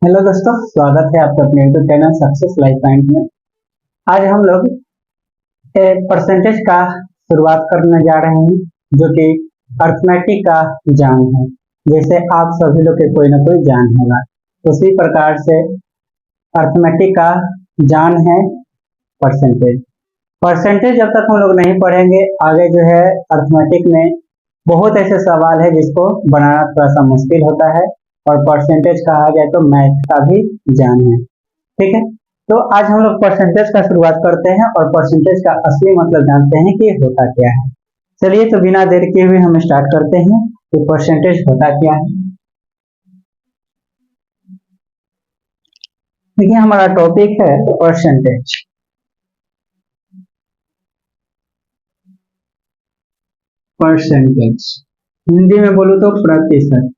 Hello दोस्तों, स्वागत है आपका अपने YouTube channel success life point में। आज हम लोग परसेंटेज का शुरुआत करने जा रहे हैं, जो कि अर्थमेटिक का जान है। जैसे आप सभी लोग के कोई ना कोई जान होगा, उसी प्रकार से अर्थमेटिक का जान है परसेंटेज। परसेंटेज जब तक हम लोग नहीं पढ़ेंगे, आगे जो है अर्थमेटिक में बहुत ऐसे सवाल है जिसको बनाना थोड़ा सा मुश्किल होता है, और परसेंटेज कहा जाए तो मैथ का भी जान है। ठीक है, तो आज हम लोग परसेंटेज का शुरुआत करते हैं और परसेंटेज का असली मतलब जानते हैं कि होता क्या है। चलिए, तो बिना देर किए हुए हम स्टार्ट करते हैं कि परसेंटेज होता क्या है। देखिए, हमारा टॉपिक है परसेंटेज। परसेंटेज हिंदी में बोलूं तो प्रतिशत।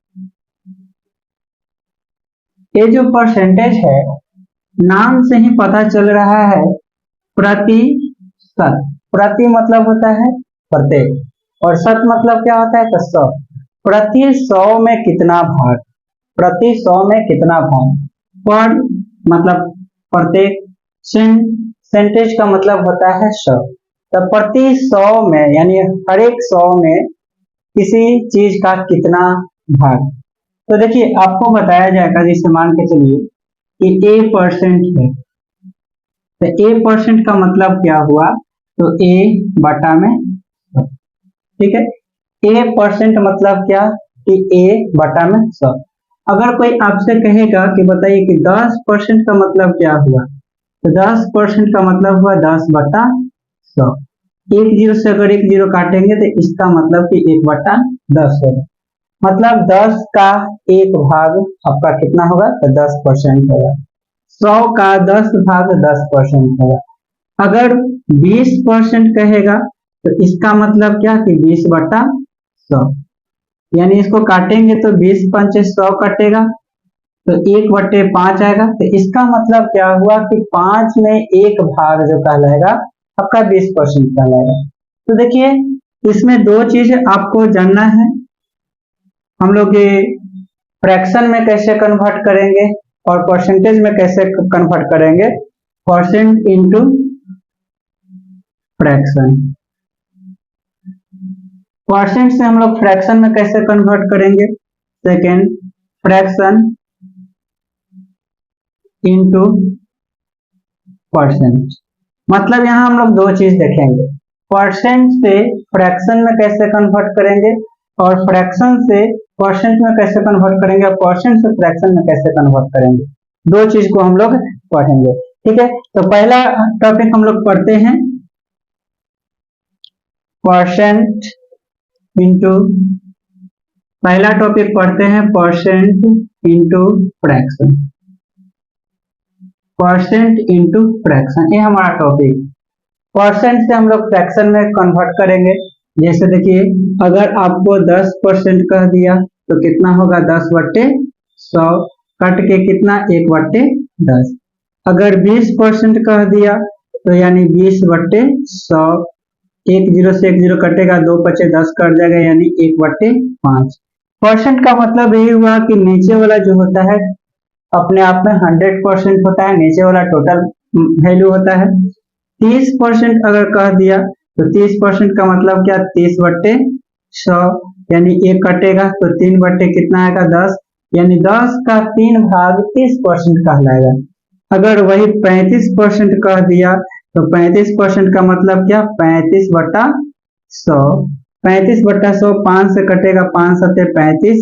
ये जो परसेंटेज है, नाम से ही पता चल रहा है प्रतिशत। प्रति मतलब होता है प्रत्येक, और शत मतलब क्या होता है तो सौ। प्रति 100 में कितना भाग, प्रति 100 में कितना भाग। पर मतलब प्रत्येक, सेंटेज का मतलब होता है 100। तो प्रति 100 में यानी हर एक 100 में किसी चीज का कितना भाग। तो देखिए, आपको बताया जाएगा, जैसे मान के चलिए कि ए परसेंट है, तो ए परसेंट का मतलब क्या हुआ, तो ए बटा में 100। ठीक है, ए परसेंट मतलब क्या कि ए बटा में 100। अगर कोई आपसे कहेगा कि बताइए कि 10% का मतलब क्या हुआ, तो 10% का मतलब हुआ 10 बटा 100। एक जीरो से अगर एक जीरो काटेंगे तो इसका मतलब कि 1 बटा 10 होगा। मतलब 10 का एक भाग आपका कितना होगा, तो 10% होगा। 100 का 10 भाग 10% होगा। अगर 20% कहेगा तो इसका मतलब क्या कि 20 बटा 100। यानी इसको काटेंगे तो 20 पंचे 100 कटेगा, तो 1/5 आएगा। तो इसका मतलब क्या हुआ कि 5 में एक भाग जो कहलाएगा आपका 20% कहलाएगा। तो देखिए, इसमें दो चीज आपको जानना है। हम लोग ये फ्रैक्शन में कैसे कन्वर्ट करेंगे और परसेंटेज में कैसे कन्वर्ट करेंगे। Percent into fraction. परसेंट से हम लोग फ्रैक्शन में कैसे कन्वर्ट करेंगे। Second, fraction into percent. मतलब यहाँ हम लोग दो चीज देखेंगे, परसेंट से फ्रैक्शन में कैसे कन्वर्ट करेंगे, और फ्रैक्शन से परसेंट में कैसे कन्वर्ट करेंगे, और परसेंट से फ्रैक्शन में कैसे कन्वर्ट करेंगे। दो चीज को हम लोग पढ़ेंगे। ठीक है, तो पहला टॉपिक हम लोग पढ़ते हैं, परसेंट इंटू, पहला टॉपिक पढ़ते हैं percent into fraction. Percent into fraction, ये हमारा टॉपिक। परसेंट से हम लोग फ्रैक्शन में कन्वर्ट करेंगे। जैसे देखिए, अगर आपको 10% कह दिया तो कितना होगा, 10/100 कट के कितना, 1/10। अगर 20% कह दिया तो यानी 20/100, एक जीरो से एक जीरो कटेगा, 2 पचे 10 कट जाएगा, यानी 1/5। परसेंट का मतलब यही हुआ कि नीचे वाला जो होता है अपने आप में 100% होता है, नीचे वाला टोटल वैल्यू होता है। 30% अगर कह दिया तो 30% का मतलब क्या, 30/100, यानी एक कटेगा तो 3 बट्टे कितना आएगा, 10, यानी 10 का 3 भाग 30% कहलाएगा। अगर वही 35% कह दिया तो 35% का मतलब क्या, 35/100। 35/100 5 से कटेगा, 5 सत्ते 35,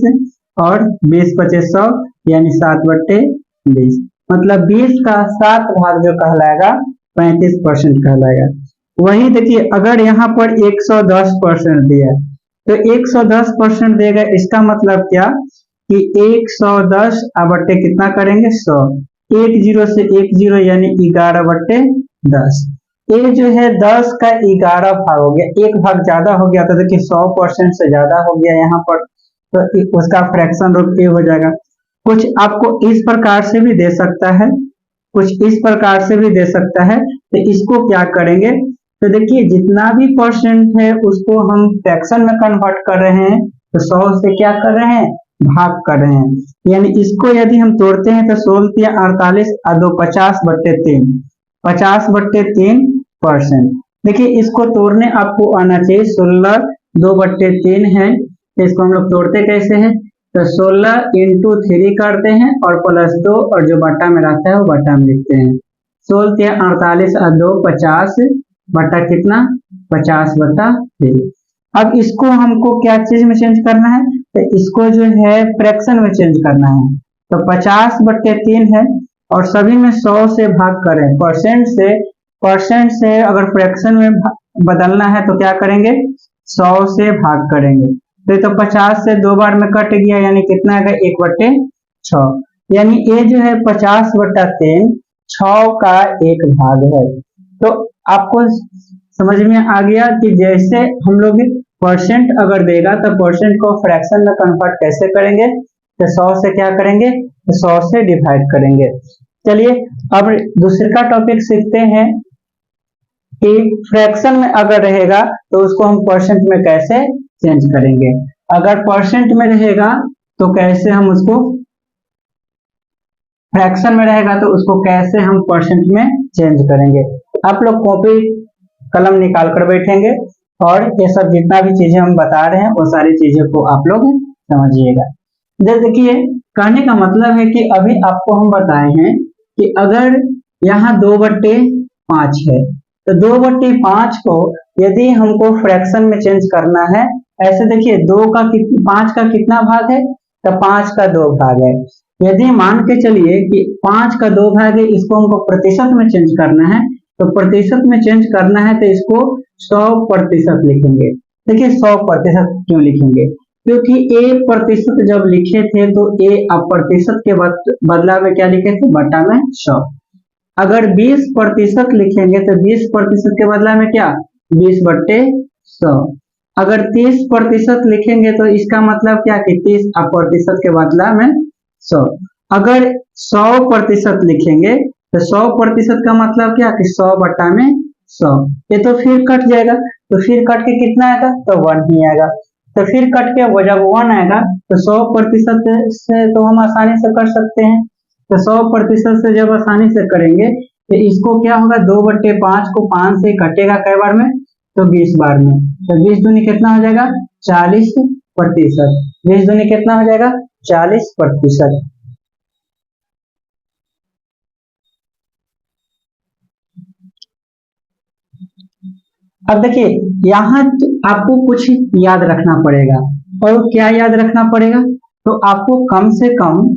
और 20 पचे 100, यानी 7/20। मतलब 20 का 7 भाग जो कहलाएगा 35% कहलाएगा। वही देखिए, अगर यहाँ पर 110% दिया तो 110% देगा, इसका मतलब क्या कि 110 बट्टे कितना करेंगे, 100। एक जीरो से एक जीरो यानी 11/10। ये जो है 10 का 11 भाग हो गया, एक भाग ज्यादा हो गया, तो देखिए 100% से ज्यादा हो गया यहाँ पर, तो उसका फ्रैक्शन रूट ए हो जाएगा। कुछ आपको इस प्रकार से भी दे सकता है, कुछ इस प्रकार से भी दे सकता है। तो इसको क्या करेंगे, तो देखिए जितना भी परसेंट है उसको हम फ्रैक्शन में कन्वर्ट कर रहे हैं, तो 100 से क्या कर रहे हैं, भाग कर रहे हैं। यानी इसको यदि हम तोड़ते हैं तो 16 या 48 और 2 50/3, 50/3%। देखिए इसको तोड़ने आपको आना चाहिए, 16 2/3 है, तो इसको हम लोग तोड़ते कैसे हैं, तो 16 इंटू 3 करते हैं और +2 और जो बटा में रहता है वो बटा में लिखते हैं। 16 48 और 2 50 बटा कितना, 50/3। अब इसको हमको क्या चीज में चेंज करना है, तो इसको जो है फ्रैक्शन में चेंज करना है। तो 50/3 है और सभी में 100 से भाग करें, परसेंट से अगर फ्रैक्शन में बदलना है तो क्या करेंगे, 100 से भाग करेंगे। तो 50 से 2 बार में कट गया, यानी कितना आएगा, 1/6। यानी ये जो है 50/3 6 का 1 भाग है। तो आपको समझ में आ गया कि जैसे हम लोग परसेंट अगर देगा तो परसेंट को फ्रैक्शन में कन्वर्ट कैसे करेंगे, तो 100 से क्या करेंगे, तो 100 से डिवाइड करेंगे। चलिए अब दूसरा टॉपिक सीखते हैं कि फ्रैक्शन में अगर रहेगा तो उसको हम परसेंट में कैसे चेंज करेंगे। अगर परसेंट में रहेगा तो कैसे हम उसको, फ्रैक्शन में रहेगा तो उसको कैसे हम परसेंट में चेंज करेंगे। आप लोग कॉपी कलम निकाल कर बैठेंगे और ये सब जितना भी चीजें हम बता रहे हैं वो सारी चीजों को आप लोग समझिएगा। देखिए कहने का मतलब है कि अभी आपको हम बताए हैं कि अगर यहाँ 2/5 है तो 2/5 को यदि हमको फ्रैक्शन में चेंज करना है, ऐसे देखिए 5 का कितना भाग है, तो 5 का 2 भाग है। यदि मान के चलिए कि 5 का 2 भाग है, इसको हमको प्रतिशत में चेंज करना है, तो प्रतिशत में चेंज करना है तो इसको 100% लिखेंगे। देखिए 100% क्यों लिखेंगे, क्योंकि a प्रतिशत जब लिखे थे तो a अब प्रतिशत के बदला में क्या लिखे थे, बटा में 100। अगर 20% लिखेंगे तो 20% के बदला में क्या, 20/100। अगर 30% लिखेंगे तो इसका मतलब क्या कि 30 अब प्रतिशत के बदला में 100। अगर 100% लिखेंगे तो 100% का मतलब क्या कि 100 बटा में 100। ये तो फिर कट जाएगा, तो फिर कट के कितना आएगा, तो 1 ही आएगा। तो फिर कट के वो जब 1 आएगा तो 100% से तो हम आसानी से कर सकते हैं। तो 100% से जब आसानी से करेंगे तो इसको क्या होगा, 2/5 को 5 से कटेगा कई बार में, तो 20 बार में। तो 20 दूनी कितना हो जाएगा, 40%। 20 दूनी कितना हो जाएगा, 40%। अब देखिए यहाँ आपको कुछ याद रखना पड़ेगा, और क्या याद रखना पड़ेगा, तो आपको कम से कम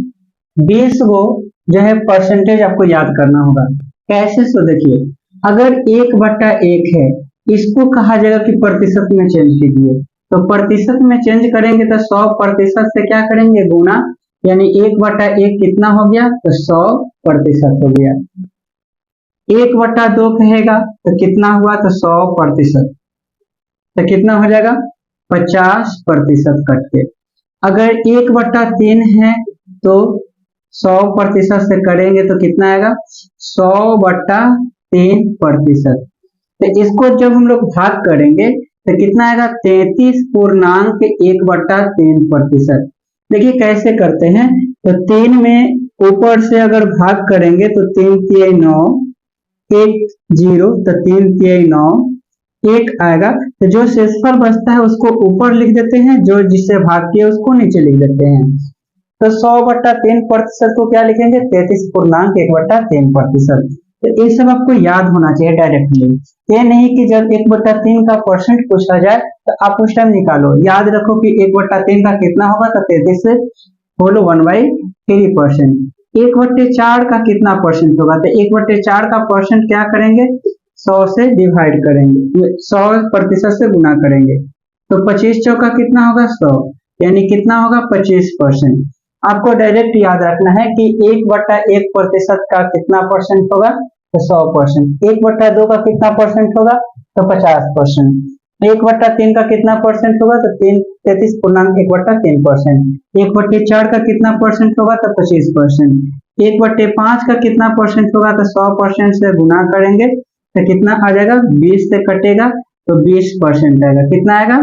20 को जो है परसेंटेज आपको याद करना होगा। कैसे, तो देखिए अगर 1/1 है, इसको कहा जाएगा कि प्रतिशत में चेंज कीजिए। तो प्रतिशत में चेंज करेंगे तो 100% से क्या करेंगे, गुना, यानी 1/1 कितना हो गया, तो 100% हो गया। 1/2 कहेगा तो कितना हुआ, तो 100%, तो कितना हो जाएगा, 50% कट के। अगर 1/3 है तो 100% से करेंगे तो कितना आएगा, 100/3%। तो इसको जब हम लोग भाग करेंगे तो कितना आएगा, 33.1/3%। देखिए कैसे करते हैं, तो 3 में ऊपर से अगर भाग करेंगे तो 3 तिहाई 9, 1 0, तो 3 तिहाई 9, 1 आएगा। तो जो शेषफल बचता है उसको ऊपर लिख देते हैं, जो जिससे भाग किया उसको नीचे लिख देते हैं। तो 100/3% को क्या लिखेंगे, 33.1/3%। तो ये सब आपको याद होना चाहिए डायरेक्टली। ये नहीं कि जब 1/3 का परसेंट पूछा जाए तो आप उस टाइम निकालो, याद रखो कि 1/3 का कितना होगा, तो 33 से बोलो 1/3%। 1/4 का कितना परसेंट होगा, तो 1/4 का परसेंट क्या करेंगे, 100 से डिवाइड करेंगे, 100% से गुना करेंगे। तो 25 चौका कितना होगा, 100, यानी कितना होगा, 25%। आपको डायरेक्ट याद रखना है कि 1/1% का कितना परसेंट होगा, तो 100%। 1/2 का कितना परसेंट होगा, तो 50%। 1/3 का कितना परसेंट होगा, तो 33.1/3%। 1/4 का कितना परसेंट होगा, तो 25%। 1/5 का कितना परसेंट होगा, तो 100% से गुना करेंगे तो कितना आ जाएगा, 20 से कटेगा तो 20% आएगा। कितना आएगा,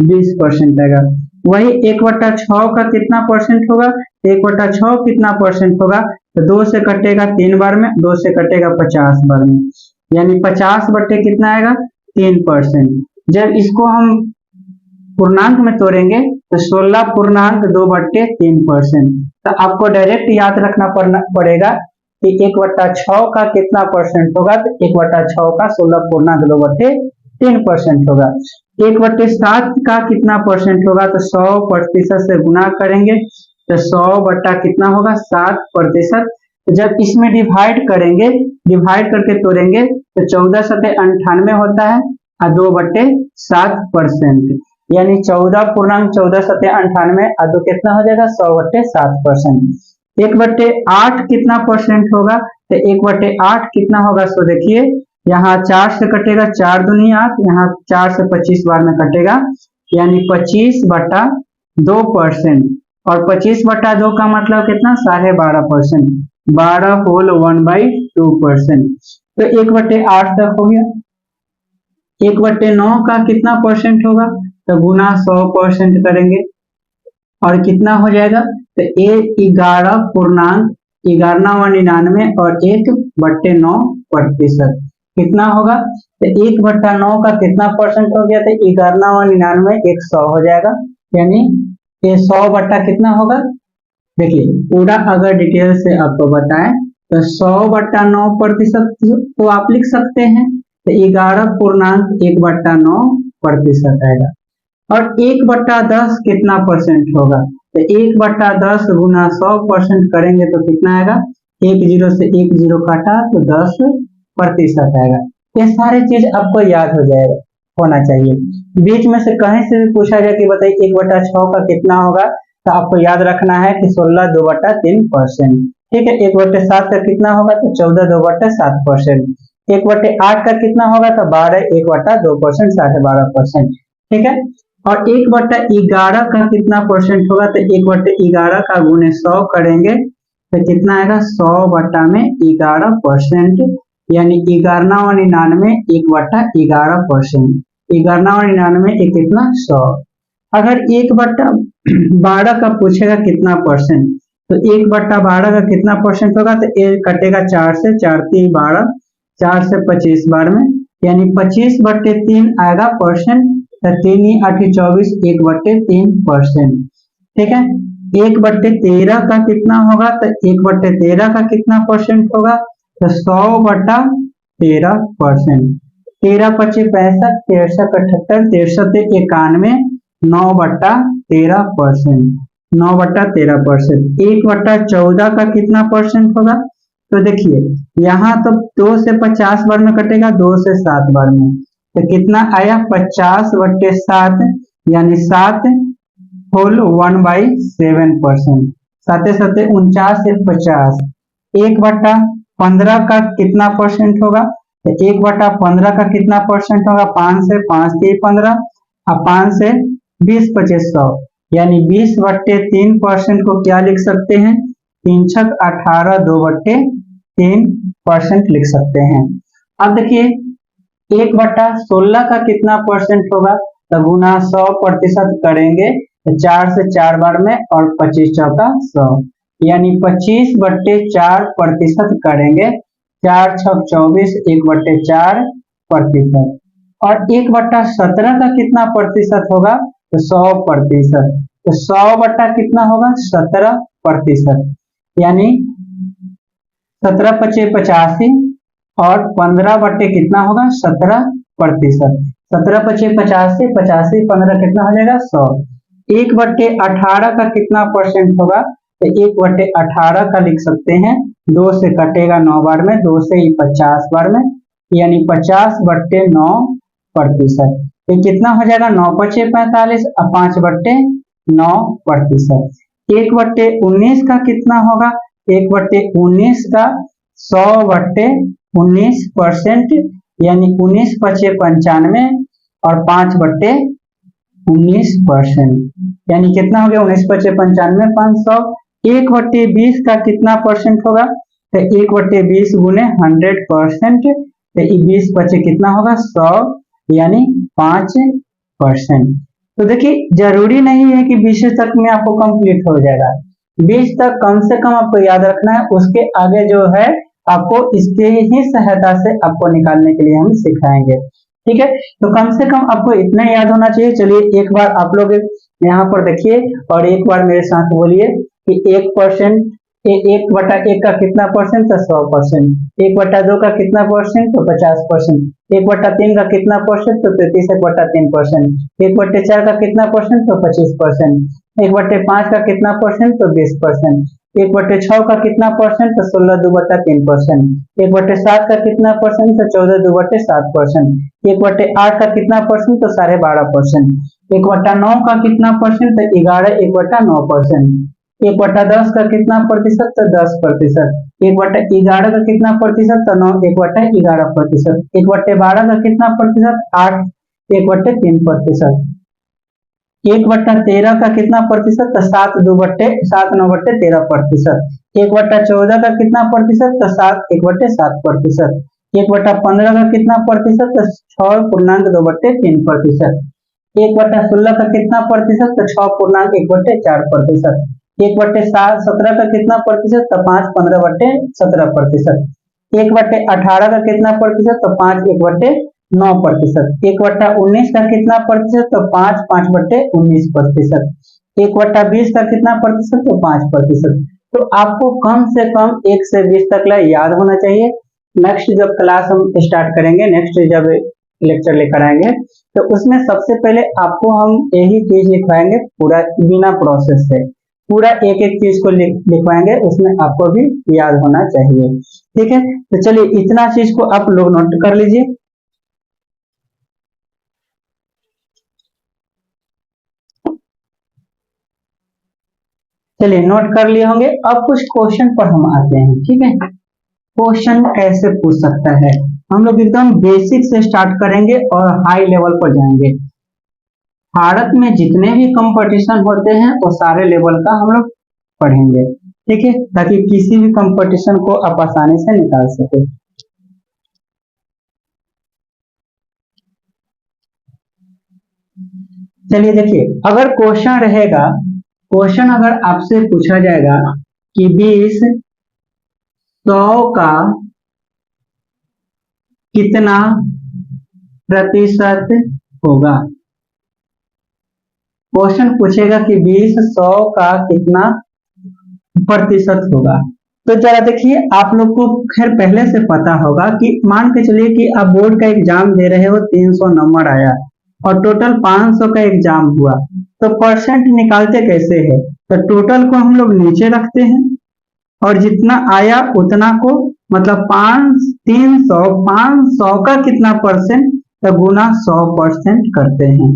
20% आएगा। वही 1/6 का कितना परसेंट होगा, 1/6 कितना परसेंट होगा, तो 2 से कटेगा 3 बार में, 2 से कटेगा 50 बार में, यानी 50 बट्टे कितना आएगा 3%। जब इसको हम पूर्णांक में तोड़ेंगे तो 16.2/3%। तो आपको डायरेक्ट याद रखना पड़ेगा कि 1/6 का कितना परसेंट होगा, तो 1/6 का 16.2/3% होगा। 1/7 का कितना परसेंट होगा, तो 100% से गुना करेंगे तो 100 बट्टा कितना होगा 7%। जब इसमें डिवाइड करेंगे, डिवाइड करके तोड़ेंगे तो 14×98 होता है और 2/7%, यानी 14.1498 और 2 कितना हो जाएगा 100/7%। 1/8 कितना परसेंट होगा, तो 1/8 कितना होगा, सो देखिए यहाँ 4 से कटेगा 4 दूनी 8, यहाँ 4 से 25 बार में कटेगा, यानी 25/2%। और 25/2 का मतलब कितना 12.5%, 12 होल 1/2%। तो 1/8 तक हो गया। 1/9 का कितना परसेंट होगा, तो गुना 100% करेंगे और कितना हो जाएगा, तो 11.99 और 1/9%। कितना होगा, तो 1/9 का कितना परसेंट हो गया, तो 11.99 100 हो जाएगा, यानी ये 100 बट्टा कितना होगा। देखिए पूरा अगर डिटेल से आपको बताएं तो 100/9% तो आप लिख सकते हैं, तो 11.1/9% आएगा। और 1/10 कितना परसेंट होगा, तो 1/10 गुना 100% करेंगे तो कितना आएगा, 1 0 से 1 0 काटा तो 10% आएगा। ये सारी चीज आपको याद हो जाएगा, होना चाहिए। बीच में से कहीं से भी पूछा जाए कि बताइए 1/6 का कितना होगा, तो आपको याद रखना है कि 16.2/3%। ठीक है, 1/7 का कितना होगा, तो 14.2/7%। 1/8 का कितना होगा, तो 12 1/2%, 12%। ठीक है, और 1/11 का कितना परसेंट होगा, तो 1/11 का गुने 100 करेंगे तो कितना आएगा 100/11%, यानी 11.99 1/11%। 11.99 एक कितना 100। अगर 1/12 का पूछेगा कितना परसेंट, तो 1/12 का कितना परसेंट होगा, तो ये कटेगा 4 से, 4 3 12, 4 से 25 बार में, यानी 25/3 आएगा परसेंट, तो 3 8 24 1/3%। ठीक है, 1/13 का कितना होगा, तो 1/13 का कितना परसेंट होगा, तो 100/13%। 13 25 65, 63 78, 63 91, 9/13%, 9/13%। 1/14 का कितना परसेंट होगा, तो देखिए यहाँ तो 2 से 50 बार में कटेगा, 2 से 7 बार में, तो कितना आया 50/7, यानी 7 होल 1/7%। 7 7 49 से 50। 1/15 का कितना परसेंट होगा, तो 1/15 का कितना परसेंट होगा, 5 से 5 3 15 और 5 से 20 25 100, यानी 20/3% को क्या लिख सकते हैं, 3 छक 18 2/3% लिख सकते हैं। अब देखिए 1/16 का कितना परसेंट होगा, तो गुना 100% करेंगे तो 4 से 4 बार में और 25 चौका 100, यानी 25/4% करेंगे, 4 छक 24 1/4%। और 1/17 का कितना प्रतिशत होगा, तो 100%, तो 100 बट्टा कितना होगा 17%, यानी 17 25 85 और 15 बट्टे कितना होगा 17%। 17 25 85, 85 15 कितना हो जाएगा 100। 1/18 का कितना परसेंट होगा, तो 1/18 का लिख सकते हैं, 2 से कटेगा 9 बार में, 2 से 50 बार में, यानी 50/9%। ये कितना हो जाएगा 9 5 45 और 5/9%। 1/19 का कितना होगा, 1/19 का 100/19%, यानी 19 5 95 और 5/19%, यानी कितना हो गया 19 5 95 500। 1/20 का कितना परसेंट होगा, तो 1/20 गुने 100%, तो 20 बचे कितना होगा 100, यानी 5%। तो देखिए जरूरी नहीं है कि 20 तक में आपको कंप्लीट हो जाएगा, 20 तक कम से कम आपको याद रखना है, उसके आगे जो है आपको इसके ही सहायता से आपको निकालने के लिए हम सिखाएंगे। ठीक है, तो कम से कम आपको इतना याद होना चाहिए। चलिए एक बार आप लोग यहाँ पर देखिए और एक बार मेरे साथ बोलिए कि 1%, 1/1 का कितना परसेंट? तो 100%। 1/2 का कितना परसेंट? तो 50%। 1/3 का कितना परसेंट? तो 33/3%। 1/4 का कितना परसेंट? तो 25%। 1/5 का कितना परसेंट? तो 20%। 1/6 का कितना परसेंट? तो 16/2/3%। 1/7 का कितना परसेंट? तो 14/7%। 1/8 का कितना परसेंट? तो 12.5%। 1/9 का कितना परसेंट? तो 11/1/9%। 1/10 का कितना प्रतिशत? तो 10%। 1/11 का कितना प्रतिशत? तो 9 1/11%। 1/12 का कितना प्रतिशत? 8 1/3%। 1/13 का कितना प्रतिशत? तो 7/9/13%। 1/14 का कितना प्रतिशत? तो 7 1/7%। 1/15 का कितना प्रतिशत? तो 6.2/3%। 1/16 का कितना प्रतिशत? तो 6.1/4%। 1/17 का कितना प्रतिशत? तो 5.15/17%। 1/18 का कितना प्रतिशत? तो 5/9%। 1/19 का कितना प्रतिशत? तो 5/19%। 1/20 का कितना प्रतिशत? तो 5%। तो आपको कम से कम 1 से 20 तक याद होना चाहिए। नेक्स्ट जब क्लास हम स्टार्ट करेंगे, नेक्स्ट जब लेक्चर लेकर आएंगे, तो उसमें सबसे पहले आपको हम यही चीज लिखवाएंगे पूरा बिना प्रोसेस से, पूरा एक एक चीज को लिखवाएंगे, उसमें आपको भी याद होना चाहिए। ठीक है, तो चलिए इतना चीज को आप लोग नोट कर लीजिए। चलिए नोट कर लिए होंगे। अब कुछ क्वेश्चन पर हम आते हैं। ठीक है, क्वेश्चन कैसे पूछ सकता है, हम लोग एकदम बेसिक से स्टार्ट करेंगे और हाई लेवल पर जाएंगे। भारत में जितने भी कंपटीशन होते हैं वो सारे लेवल का हम लोग पढ़ेंगे। ठीक है, ताकि किसी भी कंपटीशन को आप आसानी से निकाल सके। चलिए देखिए, अगर क्वेश्चन रहेगा, क्वेश्चन अगर आपसे पूछा जाएगा कि 20 100 का कितना प्रतिशत होगा, क्वेश्चन पूछेगा कि 20 100 का कितना प्रतिशत होगा, तो जरा देखिए आप लोग को खैर पहले से पता होगा कि मान के चलिए कि आप बोर्ड का एग्जाम दे रहे हो, 300 नंबर आया और टोटल 500 का एग्जाम हुआ, तो परसेंट निकालते कैसे है? तो टोटल को हम लोग नीचे रखते हैं और जितना आया उतना को मतलब 500 का कितना परसेंट, तो गुना 100% करते हैं।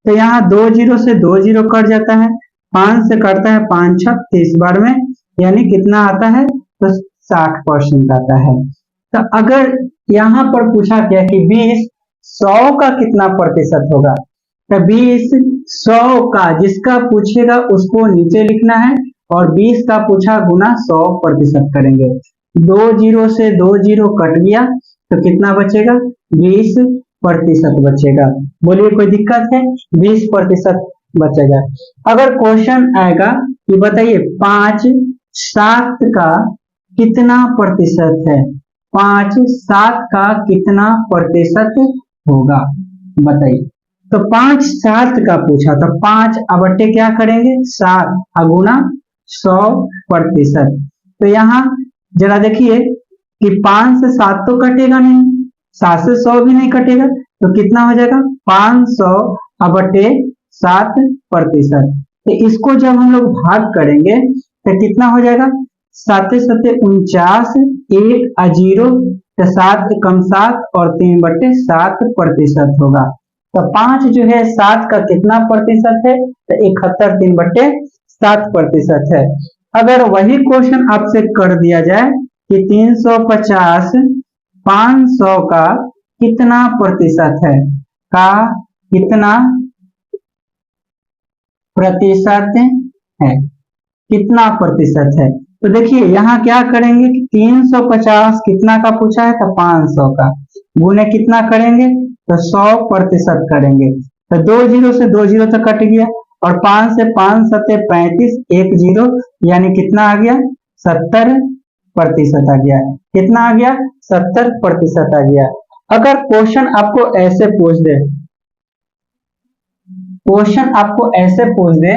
तो यहाँ 2 जीरो से 2 जीरो कट जाता है, 5 से कटता है 5 6 30 बार में, यानी कितना आता है? तो 60% आता है। तो अगर यहाँ पर पूछा गया कि 20 100 का कितना प्रतिशत होगा, तो 20 100 का जिसका पूछेगा उसको नीचे लिखना है और 20 का पूछा गुना 100% करेंगे। 2 जीरो से 2 जीरो कट गया तो कितना बचेगा? 20% बचेगा। बोलिए कोई दिक्कत है? 20% बचेगा। अगर क्वेश्चन आएगा कि बताइए 5 7 का कितना प्रतिशत है, 5 7 का कितना प्रतिशत होगा बताइए। तो 5 7 का पूछा तो 5 अबट्टे क्या करेंगे? 7 अगुना 100%। तो यहाँ जरा देखिए कि 5 से 7 तो कटेगा नहीं, 7 से 100 भी नहीं कटेगा, तो कितना हो जाएगा? 500 अबट्टे 7%। तो इसको जब हम लोग भाग करेंगे तो कितना हो जाएगा? 7 7 49, 1 0, तो 7 कम 7 और 3/7% होगा। तो 5 जो है 7 का कितना प्रतिशत है? तो 71 3/7% है। अगर वही क्वेश्चन आपसे कर दिया जाए कि 350 500 का कितना प्रतिशत है, का कितना प्रतिशत है, कितना प्रतिशत है, तो देखिए यहाँ क्या करेंगे कि 350 कितना का पूछा है? तो 500 का गुने कितना करेंगे? तो 100% करेंगे। तो 2 जीरो से 2 जीरो तक कट गया, और 5 से 5 सत्ते 35, 1 जीरो, यानी कितना आ गया 70% आ गया। कितना आ गया 70% आ गया। अगर क्वेश्चन आपको ऐसे पूछ दे, क्वेश्चन आपको ऐसे पूछ दे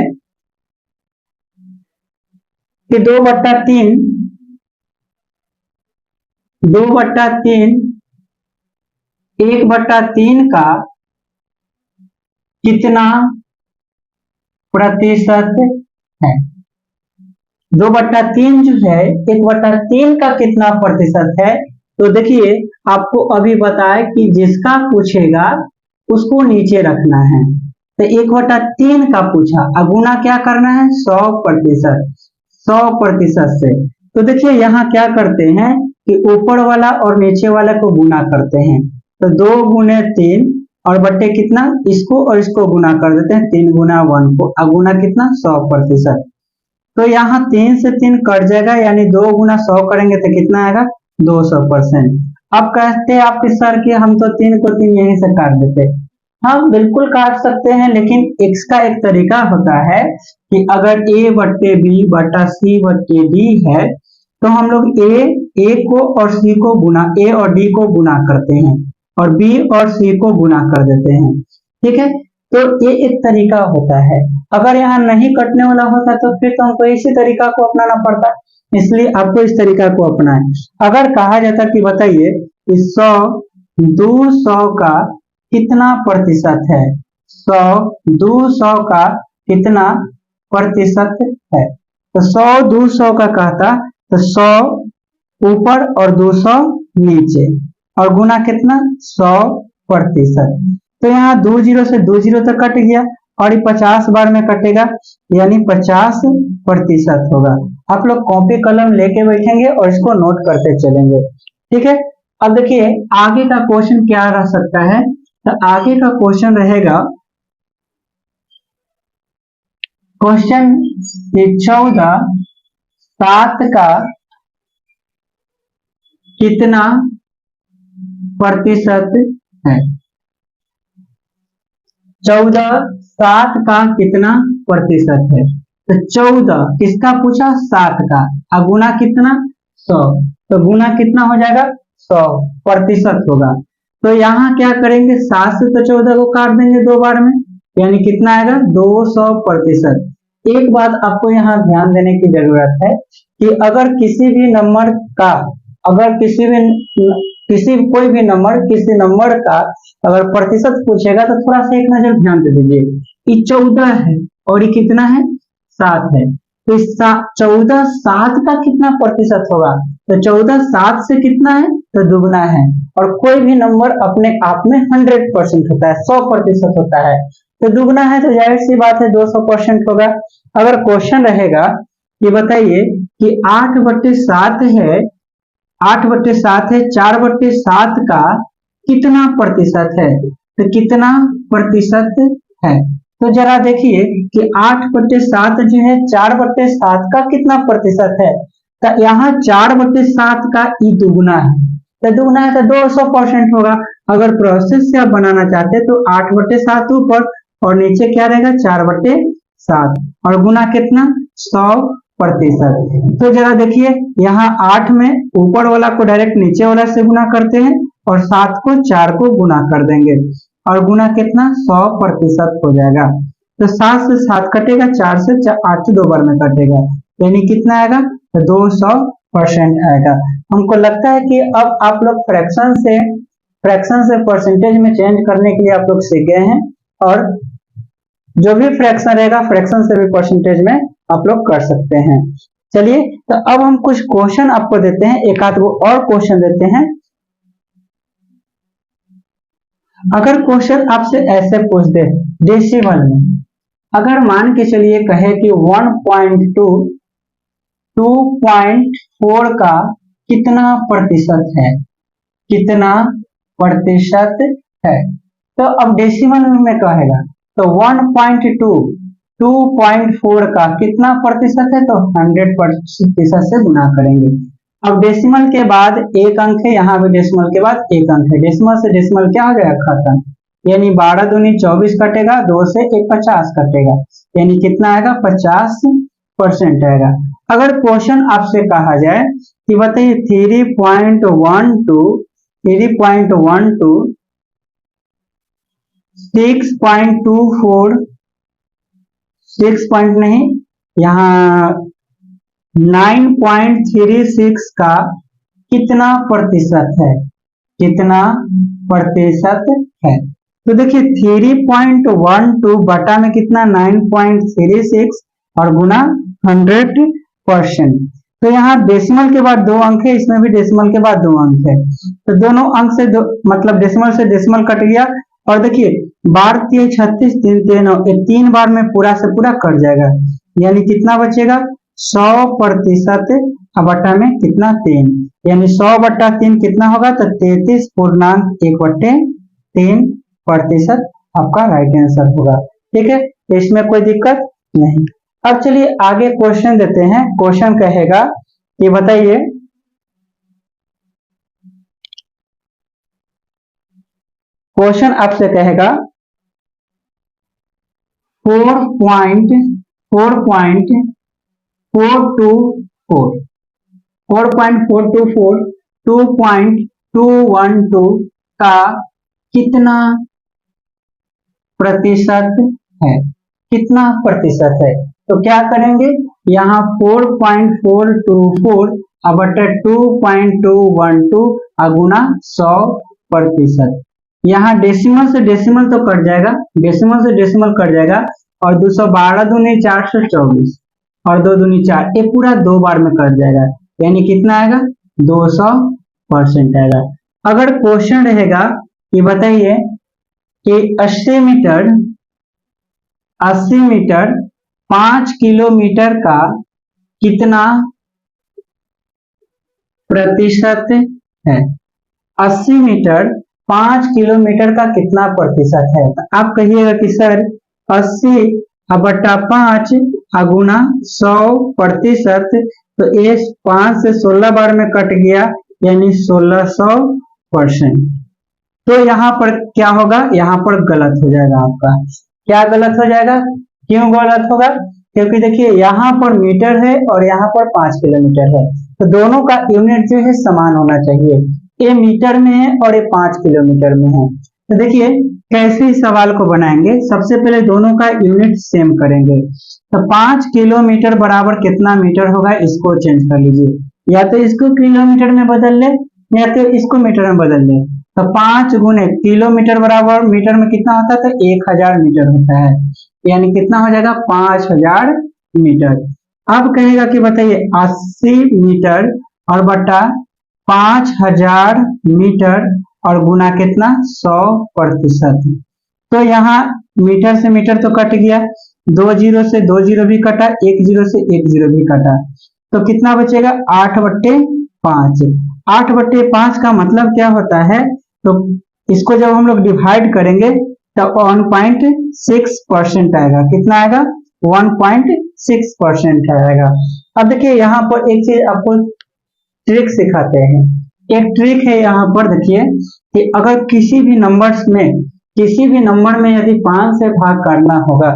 कि 2/3, 2/3 1/3 का कितना प्रतिशत है। 2/3 जो है 1/3 का कितना प्रतिशत है। तो देखिए आपको अभी बताया कि जिसका पूछेगा उसको नीचे रखना है। तो 1/3 का पूछा, अब गुना क्या करना है 100%, 100% से। तो देखिए यहाँ क्या करते हैं कि ऊपर वाला और नीचे वाला को गुना करते हैं। तो 2 गुने 3 और बट्टे कितना, इसको और इसको गुना कर देते हैं, 3 गुना 1 को, अब गुना कितना 100%। तो यहाँ 3 से 3 कट जाएगा, यानी 2 गुना 100 करेंगे तो कितना आएगा 200%। अब कहते हैं आपके सर कि हम तो 3 को 3 यहीं से काट देते। हाँ बिल्कुल काट सकते हैं, लेकिन x का एक तरीका होता है कि अगर a बट्टे बी बटा सी बट्टे डी है, तो हम लोग a को और c को गुना, a और d को गुना करते हैं और b और c को गुना कर देते हैं। ठीक है, तो ये एक तरीका होता है। अगर यहाँ नहीं कटने वाला होता तो फिर तो हमको इसी तरीका को अपनाना पड़ता, इसलिए आपको इस तरीका को अपनाएं। अगर कहा जाता कि बताइए 100 200 का कितना प्रतिशत है, 100 200 का कितना प्रतिशत है, तो 100 200 का कहता तो 100 ऊपर और 200 नीचे, और गुना कितना 100%। तो यहाँ 2 जीरो से 2 जीरो तक कट गया, और ये 50 बार में कटेगा, यानी 50% होगा। आप लोग कॉपी कलम लेके बैठेंगे और इसको नोट करते चलेंगे। ठीक है, अब देखिए आगे का क्वेश्चन क्या रह सकता है। तो आगे का क्वेश्चन रहेगा क्वेश्चन 14 7 का कितना प्रतिशत है। 14 7 का कितना प्रतिशत है। तो 14 किसका पूछा 7 का, अब गुना कितना 100, तो गुना कितना हो जाएगा 100% होगा। तो यहाँ क्या करेंगे 7 से तो 14 को काट देंगे 2 बार में, यानी कितना आएगा 200%। एक बात आपको यहाँ ध्यान देने की जरूरत है कि अगर किसी भी नंबर का, अगर किसी कोई भी नंबर किसी नंबर का अगर प्रतिशत पूछेगा तो थोड़ा सा एक नजर ध्यान दे दीजिए। ये 14 है और ये कितना है 7 है, तो 14 7 का कितना प्रतिशत होगा। तो 14 7 से कितना है तो दुगना है, और कोई भी नंबर अपने आप में 100% होता है, 100% होता है, तो दुगना है तो जाहिर सी बात है 200% होगा। अगर क्वेश्चन रहेगा कि बताइए कि 8/7 है, 8/7 है, 4/7 का कितना प्रतिशत है, तो कितना प्रतिशत है। तो जरा देखिए कि 8/7 जो है 4/7 का कितना प्रतिशत है। तो यहाँ 4/7 का ई दुगुना है, तो दुगुना है तो 200% होगा। अगर प्रोसेस से आप बनाना चाहते तो 8/7 ऊपर और नीचे क्या रहेगा 4/7, और गुना कितना 100%। तो जरा देखिए यहाँ 8 में ऊपर वाला को डायरेक्ट नीचे वाला से गुना करते हैं, और 7 को 4 को गुना कर देंगे, और गुना कितना 100% हो जाएगा। तो 7 से 7 कटेगा, 4 से 8 2 बार में कटेगा, यानी कितना आएगा तो 200% आएगा। हमको लगता है कि अब आप लोग फ्रैक्शन से परसेंटेज में चेंज करने के लिए आप लोग सीख गए हैं, और जो भी फ्रैक्शन रहेगा फ्रैक्शन से भी परसेंटेज में आप लोग कर सकते हैं। चलिए तो अब हम कुछ क्वेश्चन आपको देते हैं, एक आध वो और क्वेश्चन देते हैं। अगर क्वेश्चन आपसे ऐसे पूछ दे डेसिमल में, अगर मान के चलिए कहे कि 1.2 2.4 का कितना प्रतिशत है, कितना प्रतिशत है। तो अब डेसिमल में कहेगा तो 1.2 2.4 का कितना प्रतिशत है, तो 100% से गुना करेंगे। अब डेसिमल के बाद एक अंक है, यहाँ भी डेसिमल के बाद एक अंक है, डेसिमल से डेसिमल क्या हो जाएगा खत्म, यानी 12 दूनी 24 कटेगा, 2 से 1 50 कटेगा, यानी कितना आएगा 50% आएगा। अगर क्वेश्चन आपसे कहा जाए कि बताइए 3.12 6.24 6 पॉइंट नहीं, यहाँ 9.36 का कितना प्रतिशत है, कितना प्रतिशत है? तो देखिए 3.12 बटा में कितना 9.36 और गुना 100%। तो यहाँ डेसिमल के बाद 2 अंक है, इसमें भी डेसिमल के बाद 2 अंक है, तो दोनों अंक से मतलब डेसिमल से डेसिमल कट गया। और देखिए 12 3 36 3 3 9, 3 बार में पूरा से पूरा कट जाएगा, यानी कितना बचेगा 100% बटा में कितना 3, यानी 100 बटा 3 कितना होगा, तो 33.1/3% आपका राइट आंसर होगा। ठीक है, इसमें कोई दिक्कत नहीं। अब चलिए आगे क्वेश्चन देते हैं। क्वेश्चन कहेगा कि बताइए क्वेश्चन आपसे कहेगा 4.424 2.212 का कितना प्रतिशत है, कितना प्रतिशत है? तो क्या करेंगे, यहाँ 4.424 बटा 2.212 गुना 100%। यहाँ डेसिमल से डेसिमल तो कट जाएगा, डेसिमल से डेसिमल कट जाएगा, और 212 दूनी 424 और 2 दूनी 4, ये पूरा 2 बार में कट जाएगा, यानी कितना आएगा 200% आएगा। अगर क्वेश्चन रहेगा कि बताइए कि 80 मीटर 5 किलोमीटर का कितना प्रतिशत है? 80 मीटर 5 किलोमीटर का कितना प्रतिशत है? तो आप कहिएगा कि सर 80 बटा 5 गुना 100%, तो ये 5 से 16 बार में कट गया, यानी 1600%। तो यहाँ पर क्या होगा, यहाँ पर गलत हो जाएगा आपका। क्या गलत हो जाएगा, क्यों गलत होगा? क्योंकि देखिए यहाँ पर मीटर है और यहाँ पर 5 किलोमीटर है, तो दोनों का यूनिट जो है समान होना चाहिए। ये मीटर में है और ये 5 किलोमीटर में है। तो देखिए कैसे इस सवाल को बनाएंगे, सबसे पहले दोनों का यूनिट सेम करेंगे। तो 5 किलोमीटर बराबर कितना मीटर होगा, इसको चेंज कर लीजिए, या तो इसको किलोमीटर में बदल ले या तो इसको मीटर में बदल ले। तो 5 गुने किलोमीटर बराबर मीटर में कितना होता है, तो 1000 मीटर होता है, यानी कितना हो जाएगा 5000 मीटर। अब कहेगा कि बताइए 80 मीटर और बटा 5000 मीटर और गुना कितना 100%। तो यहाँ मीटर से मीटर तो कट गया, 2 जीरो से 2 जीरो भी कटा, 1 जीरो से 1 जीरो भी कटा, तो कितना बचेगा 8/5। 8/5 का मतलब क्या होता है, तो इसको जब हम लोग डिवाइड करेंगे तो 1.6% आएगा। कितना आएगा 1.6% आएगा। अब देखिए यहाँ पर एक चीज आपको ट्रिक सिखाते हैं। एक ट्रिक है यहाँ पर, देखिए कि अगर किसी भी नंबर में यदि 5 से भाग करना होगा,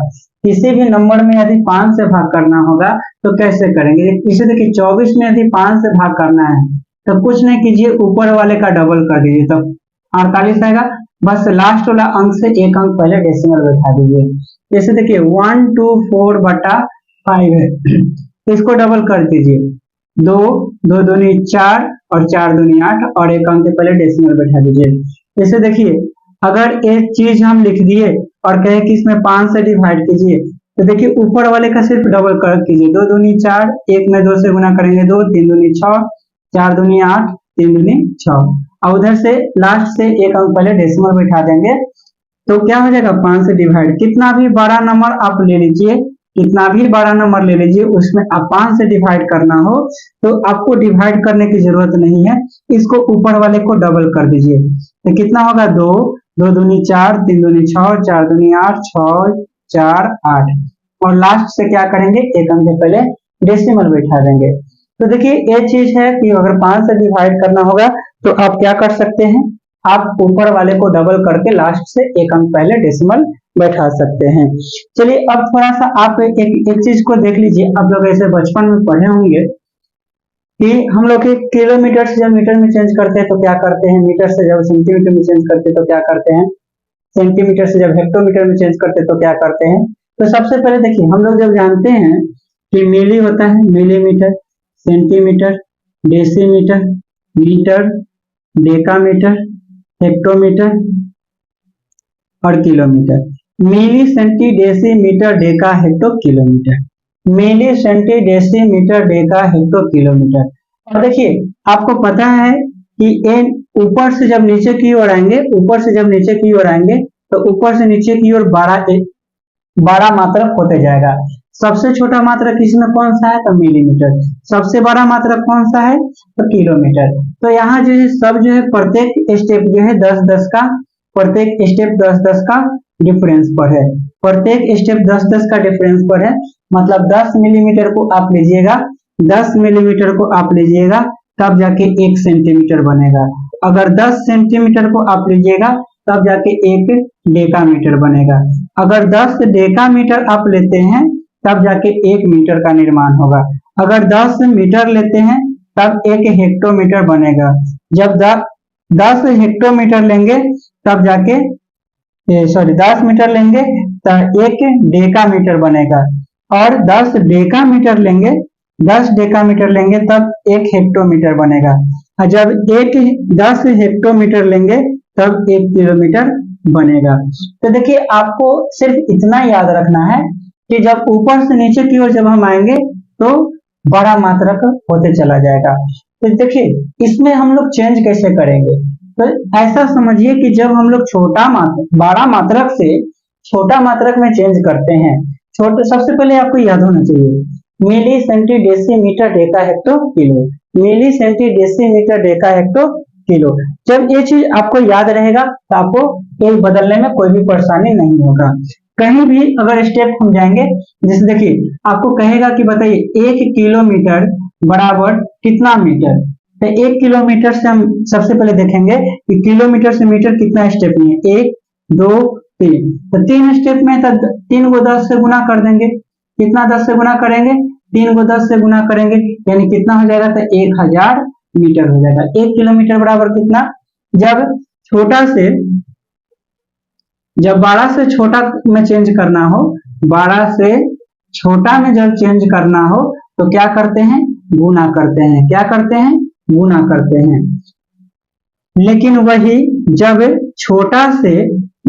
किसी भी नंबर में यदि 5 से भाग करना होगा तो कैसे करेंगे। इसे देखिए 24 में यदि 5 से भाग करना है तो कुछ नहीं कीजिए, ऊपर वाले का डबल कर दीजिए, तो 48 आएगा। बस लास्ट वाला अंक से एक अंक पहले डेसिमल बैठा दीजिए। जैसे देखिए 124/5 है, तो इसको डबल कर दीजिए, 2 2 दूनी 4 और 4 दूनी 8 और एक अंक के पहले डेसिमल बैठा दीजिए। जैसे देखिए अगर एक चीज हम लिख दिए और कहे कि इसमें 5 से डिवाइड कीजिए, तो देखिए ऊपर वाले का सिर्फ डबल कर कीजिए, 2 दूनी 4, 1 में 2 से गुना करेंगे 2, 3 दूनी 6, 4 दूनी 8, 3 दूनी 6, और उधर से लास्ट से एक अंक पहले डेसिमल बैठा देंगे, तो क्या हो जाएगा 5 से डिवाइड। कितना भी बड़ा नंबर आप ले लीजिए, कितना भी बड़ा नंबर ले लीजिए, उसमें आप 5 से डिवाइड करना हो तो आपको डिवाइड करने की जरूरत नहीं है, इसको ऊपर वाले को डबल कर दीजिए। तो कितना होगा 2 2 दूनी 4, 3 दूनी 6, 4 दूनी 8, 6 4 8, और लास्ट से क्या करेंगे, एक अंक के पहले डेसिमल बैठा देंगे। तो देखिए ये चीज है कि अगर 5 से डिवाइड करना होगा तो आप क्या कर सकते हैं, आप ऊपर वाले को डबल करके लास्ट से एक अंक पहले डेसिमल बैठा सकते हैं। चलिए अब थोड़ा सा आप एक चीज को देख लीजिए, आप लोग ऐसे बचपन में पढ़े होंगे कि हम लोग किलोमीटर से जब मीटर में चेंज करते हैं तो क्या करते हैं, मीटर से जब सेंटीमीटर में चेंज करते हैं तो क्या करते हैं, सेंटीमीटर से जब हेक्टोमीटर में चेंज करते हैं तो क्या करते हैं। तो सबसे पहले देखिए, हम लोग जब जानते हैं कि मिली होता है millimetre, centimetre, decimetre, metre, decametre, hectometre और kilometre. Milli, centi, deci, metre, deca, hecto, kilometre. Milli, centi, deci, metre, deca, hecto, kilometre. और देखिए आपको पता है कि एन ऊपर से जब नीचे की ओर आएंगे, ऊपर से जब नीचे की ओर आएंगे तो ऊपर से नीचे की ओर 12 मात्रक होते जाएगा। सबसे छोटा मात्रक इसमें कौन सा है, तो मिलीमीटर। सबसे बड़ा मात्रक कौन सा है, तो किलोमीटर। तो यहाँ जो है सब जो है प्रत्येक स्टेप जो है 10-10 का, प्रत्येक स्टेप 10-10 का डिफरेंस पर है, प्रत्येक स्टेप 10-10 का डिफरेंस पर है। मतलब 10 मिलीमीटर को आप लीजिएगा, 10 मिलीमीटर को आप लीजिएगा तब जाके 1 सेंटीमीटर बनेगा। अगर 10 सेंटीमीटर को आप लीजिएगा तब जाके 1 डेकामीटर बनेगा। अगर 10 डेकामीटर आप लेते हैं तब जाके 1 मीटर का निर्माण होगा। अगर 10 मीटर लेते हैं तब 1 हेक्टोमीटर बनेगा। जब 10 हेक्टोमीटर लेंगे तब जाके 10 मीटर लेंगे तो 1 डेकामीटर बनेगा। और 10 डेकामीटर लेंगे, 10 डेकामीटर लेंगे तब 1 हेक्टोमीटर बनेगा। और जब 10 हेक्टोमीटर लेंगे तब 1 किलोमीटर बनेगा। तो देखिए आपको सिर्फ इतना याद रखना है कि जब ऊपर से नीचे की ओर जब हम आएंगे तो बड़ा मात्रक होते चला जाएगा। तो देखिए इसमें हम लोग चेंज कैसे करेंगे, तो ऐसा समझिए कि जब हम लोग बड़ा मात्रक से छोटा मात्रक में चेंज करते हैं, छोटे सबसे पहले आपको याद होना चाहिए milli, centi, deci, metre, deca, hecto, kilo. Milli, centi, deci, metre, deca, hecto, kilo. जब ये चीज आपको याद रहेगा तो आपको एक बदलने में कोई भी परेशानी नहीं होगा। कहीं भी अगर स्टेप हम जाएंगे, जैसे देखिए आपको कहेगा कि बताइए 1 किलोमीटर बराबर कितना मीटर। तो 1 किलोमीटर से हम सबसे पहले देखेंगे कि किलोमीटर से मीटर कितना स्टेप में है, 1 2 3। तो 3 स्टेप में तो 3 को 10 से गुना कर देंगे। कितना 10 से गुना करेंगे, 3 को 10 से गुना करेंगे यानी कितना हो जाएगा, तो 1000 मीटर हो जाएगा। 1 किलोमीटर बराबर कितना, जब छोटा से जब 12 से छोटा में चेंज करना हो, 12 से छोटा में जब चेंज करना हो तो क्या करते हैं, गुना करते हैं। क्या करते हैं, गुना करते हैं। लेकिन वही जब छोटा से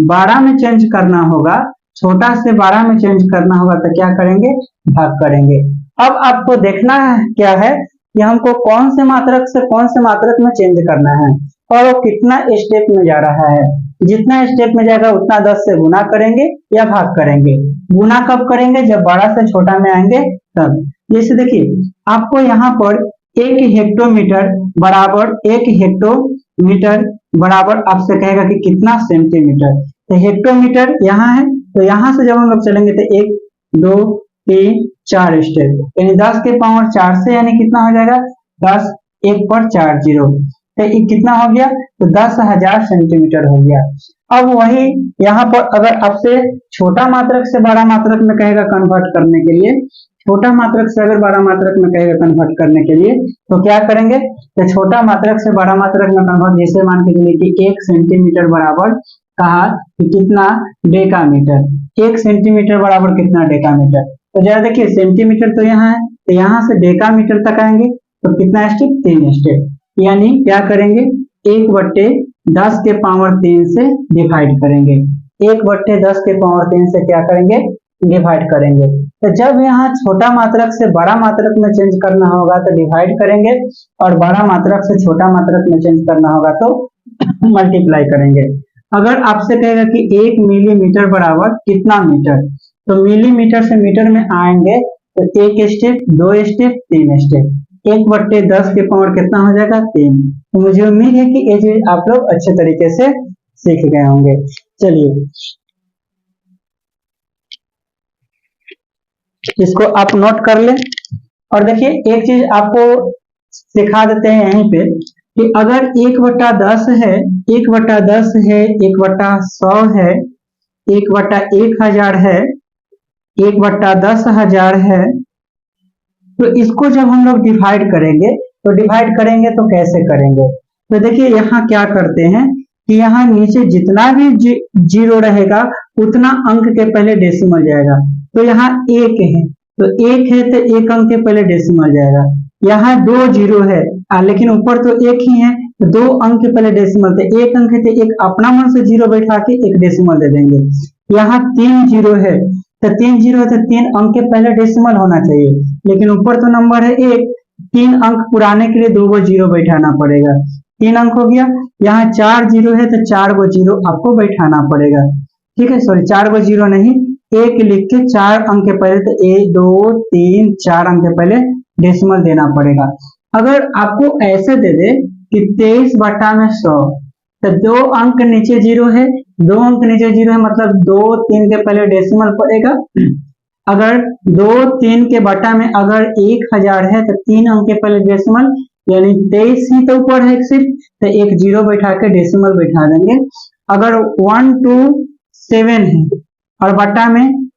12 में चेंज करना होगा, छोटा से 12 में चेंज करना होगा तो क्या करेंगे, भाग करेंगे। अब आपको देखना है क्या है कि हमको कौन से मात्रक से कौन से मात्रक में चेंज करना है और वो कितना स्टेप में जा रहा है। जितना स्टेप में जाएगा उतना 10 से गुना करेंगे या भाग करेंगे। गुना कब करेंगे, जब बड़ा से छोटा में आएंगे तब। जैसे देखिए आपको यहाँ पर 1 हेक्टोमीटर बराबर 1 हेक्टोमीटर बराबर आपसे कहेगा कि कितना सेंटीमीटर। तो हेक्टोमीटर यहाँ है, तो यहाँ से जब हम लोग चलेंगे तो 1 2 3 4 स्टेप, यानी 10 के पावर 4 से यानी कितना हो जाएगा, 10 1 पर 4 जीरो, तो ये कितना हो गया, तो 10,000 सेंटीमीटर हो गया। अब वही यहाँ पर अगर आपसे छोटा मात्रक से बड़ा मात्रक में कहेगा कन्वर्ट करने के लिए, छोटा मात्रक से अगर बड़ा मात्रक में कहेगा कन्वर्ट करने के लिए तो क्या करेंगे, तो छोटा मात्रक से बड़ा मात्रक में कन्वर्ट, जैसे मान के चलिए कि 1 सेंटीमीटर बराबर कहा कि कितना, डेकामीटर। 1 सेंटीमीटर बराबर कितना, डेकामीटर। तो जरा देखिए सेंटीमीटर तो यहाँ है, तो यहाँ से डेकामीटर तक आएंगे तो कितना स्टेप, 3 स्टेप। यानी क्या करेंगे, 1/10 के पावर 3 से डिवाइड करेंगे। 1/10 के पावर 3 से क्या करेंगे, डिवाइड करेंगे। तो जब यहाँ छोटा मात्रक से बड़ा मात्रक में चेंज करना होगा तो डिवाइड करेंगे, और बड़ा मात्रक से छोटा मात्रक में चेंज करना होगा तो मल्टीप्लाई करेंगे। अगर आपसे कहेगा कि 1 मिलीमीटर बराबर कितना मीटर, तो मिलीमीटर से मीटर में आएंगे तो 1 स्टेप, 2 स्टेप, 3 स्टेप। 1/10 के पावर कितना हो जाएगा, 3। तो मुझे उम्मीद है कि ये चीज आप लोग अच्छे तरीके से सीख गए होंगे। चलिए इसको आप नोट कर लें। और देखिए एक चीज आपको सिखा देते हैं यहीं पे कि अगर 1/10 है, 1/10 है, 1/100 है, 1/1000 है, 1/10,000 है, तो इसको जब हम लोग डिवाइड करेंगे तो कैसे करेंगे? तो देखिए यहाँ क्या करते हैं कि यहाँ नीचे जितना भी जीरो रहेगा उतना अंक के पहले डेसिमल जाएगा। तो यहाँ एक है, तो एक है तो एक अंक के पहले डेसिमल जाएगा। यहाँ दो जीरो है लेकिन ऊपर तो एक ही है, तो दो अंक के पहले डेसिमल, तो एक अंक है तो एक अपना मन से जीरो बैठा के एक डेसिमल दे देंगे। यहाँ तीन जीरो है, तो तीन जीरो है तो तीन अंक के पहले डेसिमल होना चाहिए, लेकिन ऊपर तो नंबर है एक, तीन अंक पुराने के लिए दो गो जीरो बैठाना पड़ेगा, तीन अंक हो गया। यहाँ चार जीरो है तो चार गो जीरो आपको बैठाना पड़ेगा, ठीक है। सॉरी, चार गो जीरो नहीं, एक लिख के चार अंक के पहले, तो एक दो तीन चार अंक के पहले डेसिमल देना पड़ेगा। अगर आपको ऐसे दे दे कि 23/100, तो दो अंक नीचे जीरो है, दो अंक नीचे जीरो है, मतलब दो तीन के पहले डेसिमल पड़ेगा। अगर दो तीन के बटा में अगर 1000 है तो तीन अंक के पहले डेसिमल, यानी 23 ही तो ऊपर है सिर्फ, तो एक जीरो बैठा के डेसिमल बैठा देंगे। अगर 127 है और बटा में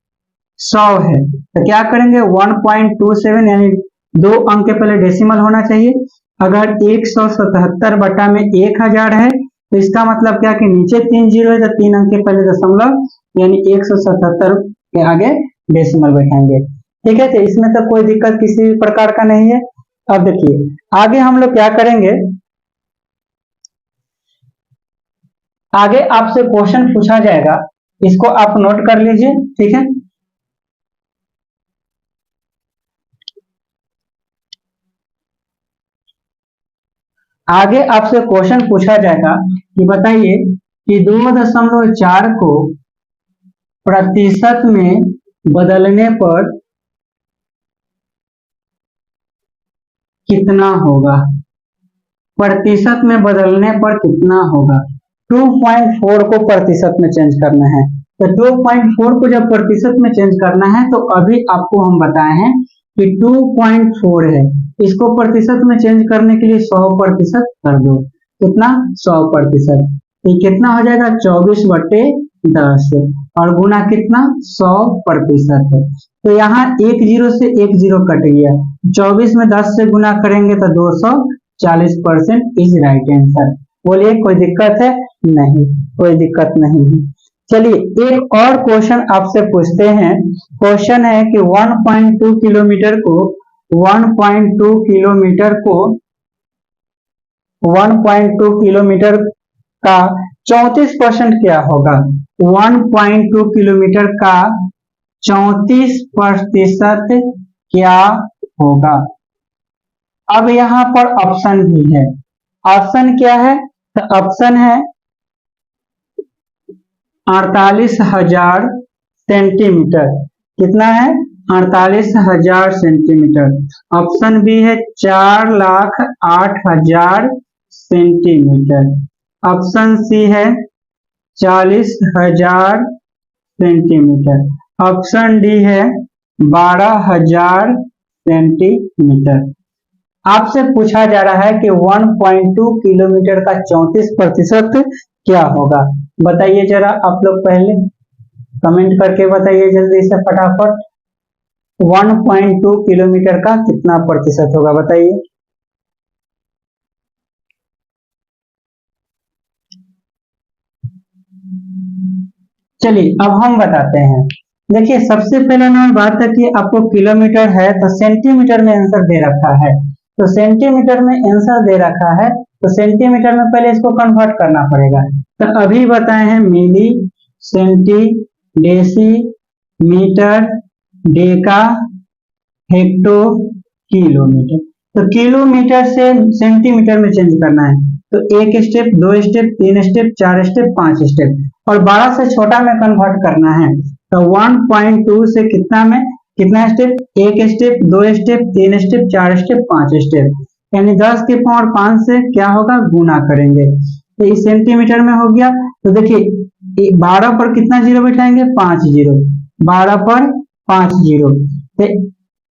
100 है तो क्या करेंगे, 1.27 यानी दो अंक के पहले डेसिमल होना चाहिए। अगर 177 बटा में 1000 है तो इसका मतलब क्या कि नीचे तीन जीरो है तो तीन अंक के पहले दशमलव, यानी 177 के आगे डेसिमल बैठाएंगे, ठीक है। तो इसमें तो कोई दिक्कत किसी भी प्रकार का नहीं है। अब देखिए आगे हम लोग क्या करेंगे, आगे आपसे क्वेश्चन पूछा जाएगा, इसको आप नोट कर लीजिए, ठीक है। आगे आपसे क्वेश्चन पूछा जाएगा कि बताइए कि 2.4 को प्रतिशत में बदलने पर कितना होगा, प्रतिशत में बदलने पर कितना होगा। 2.4 को प्रतिशत में चेंज करना है, तो 2.4 को जब प्रतिशत में चेंज करना है तो अभी आपको हम बताए हैं कि 2.4 है, इसको प्रतिशत में चेंज करने के लिए 100% कर दो, कितना 100%, ये कितना हो जाएगा 24/10 और गुना कितना 100% है। तो यहाँ एक जीरो से एक जीरो कट गया, 24 में 10 से गुना करेंगे तो 240% इज राइट आंसर। बोलिए कोई दिक्कत है? नहीं, कोई दिक्कत नहीं है। चलिए एक और क्वेश्चन आपसे पूछते हैं। क्वेश्चन है कि 1.2 किलोमीटर को 1.2 किलोमीटर का 34% क्या होगा। 1.2 किलोमीटर का 34% क्या होगा। अब यहाँ पर ऑप्शन भी है, ऑप्शन क्या है, तो ऑप्शन है 48,000 सेंटीमीटर, कितना है 48,000 सेंटीमीटर। ऑप्शन बी है 4,08,000 सेंटीमीटर। ऑप्शन सी है 40,000 सेंटीमीटर। ऑप्शन डी है 12,000 सेंटीमीटर। आपसे पूछा जा रहा है कि 1.2 किलोमीटर का 34% क्या होगा। बताइए जरा आप लोग, पहले कमेंट करके बताइए जल्दी से फटाफट, 1.2 किलोमीटर का कितना प्रतिशत होगा, बताइए। चलिए अब हम बताते हैं। देखिए सबसे पहले ना बात है कि आपको किलोमीटर है तो सेंटीमीटर में आंसर दे रखा है, तो सेंटीमीटर में आंसर दे रखा है तो सेंटीमीटर में पहले इसको कन्वर्ट करना पड़ेगा। तो अभी बताए हैं milli, centi, deci, metre, deca, hecto, kilometre. तो किलोमीटर से सेंटीमीटर में चेंज करना है, तो एक स्टेप, दो स्टेप, तीन स्टेप, चार स्टेप, पांच स्टेप, और बड़ा से छोटा में कन्वर्ट करना है। तो 1.2 से कितना में कितना स्टेप, एक स्टेप, दो स्टेप, तीन स्टेप, चार स्टेप, पांच स्टेप, यानी 10 के पावर 5 से क्या होगा, गुना करेंगे। तो इस सेंटीमीटर में हो गया। तो देखिए 12 पर कितना जीरो बैठाएंगे, 5 जीरो, 12 पर 5 जीरो, तो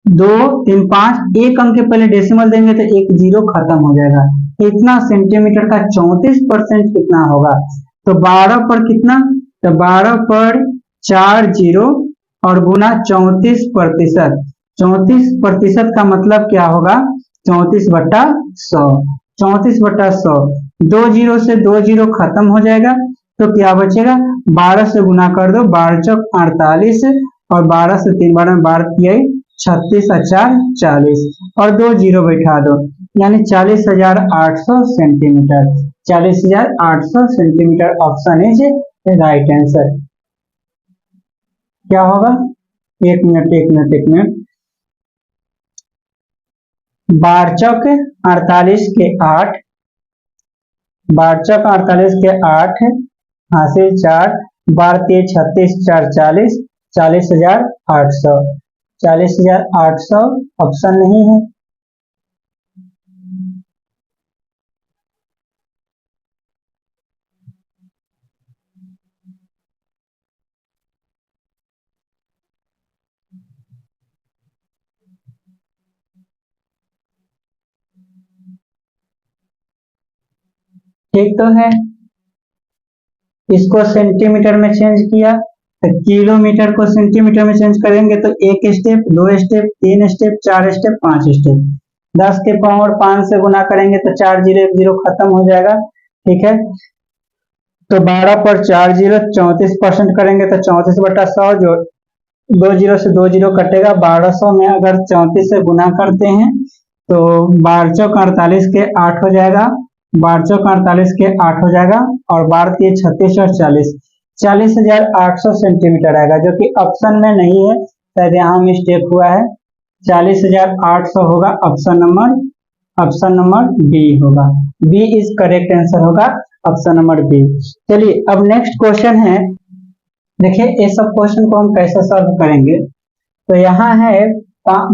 2 3 5, एक अंक के पहले डेसिमल देंगे तो एक जीरो खत्म हो जाएगा, इतना सेंटीमीटर का 34% कितना होगा? तो 12 पर कितना, तो 12 पर 4 जीरो और गुना 34%। 34% का मतलब क्या होगा? 34/100। 34/100, 2 जीरो से 2 जीरो खत्म हो जाएगा, तो क्या बचेगा? 12 से गुना कर दो, 12 चौक 48 और 12 से 3 12 12 किया 36 और 4 40 और 2 जीरो बैठा दो, यानी 40,800 centimetre. 40,800 centimetre option is right answer. क्या होगा? एक मिनट एक मिनट एक मिनट। 12 चौक 48 के 8, 12 चौक 48 के 8 हासिल 4, 12 के 36 4 40, 40,800। 40,800 ऑप्शन नहीं है। ठीक तो है, इसको सेंटीमीटर में चेंज किया तो किलोमीटर को सेंटीमीटर में चेंज करेंगे तो एक step, 2 step, 3 step, 4 step, 5 step. 10 के पावर 5 से गुना करेंगे तो 4 जीरो 1 जीरो खत्म हो जाएगा। ठीक है, तो 12 पर 4 जीरो 34% करेंगे तो 34/100, जो 2 जीरो से 2 जीरो कटेगा। 1200 में अगर 34 से गुना करते हैं तो 12 चौक 48 के 8 हो जाएगा, 12 चौक 48 के 8 हो जाएगा और 12 के 36 और 40, 40,800 सेंटीमीटर आएगा, जो कि ऑप्शन में नहीं है, शायद यहाँ मिस्टेक हुआ है। 40,800 होगा ऑप्शन नंबर बी होगा। बी इज करेक्ट आंसर होगा, ऑप्शन नंबर बी। चलिए अब नेक्स्ट क्वेश्चन है। देखिए ये सब क्वेश्चन को हम कैसे सॉल्व करेंगे। तो यहाँ है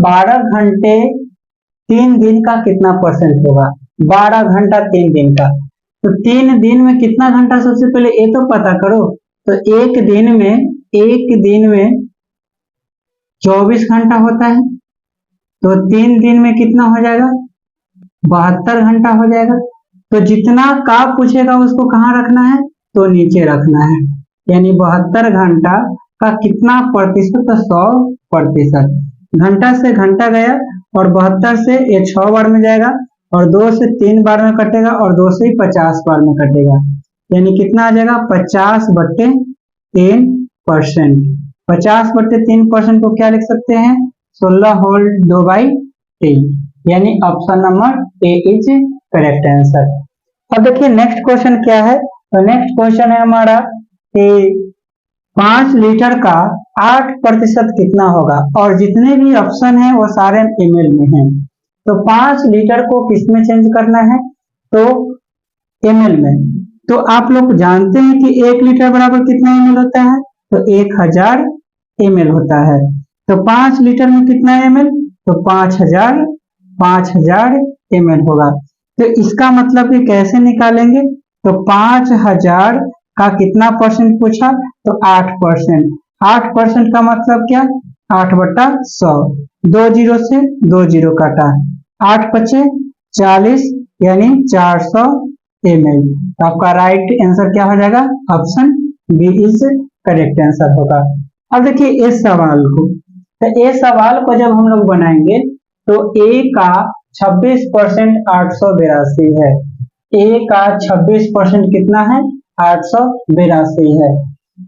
12 घंटे 3 दिन का कितना परसेंट होगा? 12 घंटा 3 दिन का, तो 3 दिन में कितना घंटा, सबसे पहले ये तो पता करो। तो एक दिन में 24 घंटा होता है, तो 3 दिन में कितना हो जाएगा? 72 घंटा हो जाएगा। तो जितना का पूछेगा उसको कहाँ रखना है? तो नीचे रखना है, यानी 72 घंटा का कितना प्रतिशत? तो 100%। घंटा से घंटा गया और 72 से ये 6 बार में जाएगा और 2 से 3 बार में कटेगा और 2 से 50 बार में कटेगा, यानी कितना आ जाएगा? 50/3%। 50/3% को क्या लिख सकते हैं? 16 होल 2/3, यानी option number A is correct answer. अब देखिए नेक्स्ट क्वेश्चन क्या है। तो नेक्स्ट क्वेश्चन है हमारा कि 5 लीटर का 8% कितना होगा, और जितने भी ऑप्शन है वो सारे ml में हैं। तो 5 लीटर को किस में चेंज करना है? तो ml में। तो आप लोग जानते हैं कि 1 लीटर बराबर कितना ml होता है? तो 1000 ml होता है। तो 5 लीटर में कितना ml? तो 5000 ml होगा। तो इसका मतलब कि कैसे निकालेंगे? तो 5000 का कितना परसेंट पूछा? तो 8%। 8% का मतलब क्या? 8/100। 2 जीरो से 2 जीरो काटा, 8 बचे 40, यानी 400 ml। आपका राइट आंसर क्या हो जाएगा? Option B is correct answer होगा। अब देखिए इस सवाल को, तो इस सवाल को जब हम लोग बनाएंगे तो a का 26% 882 है। a का 26% कितना है? 882 है।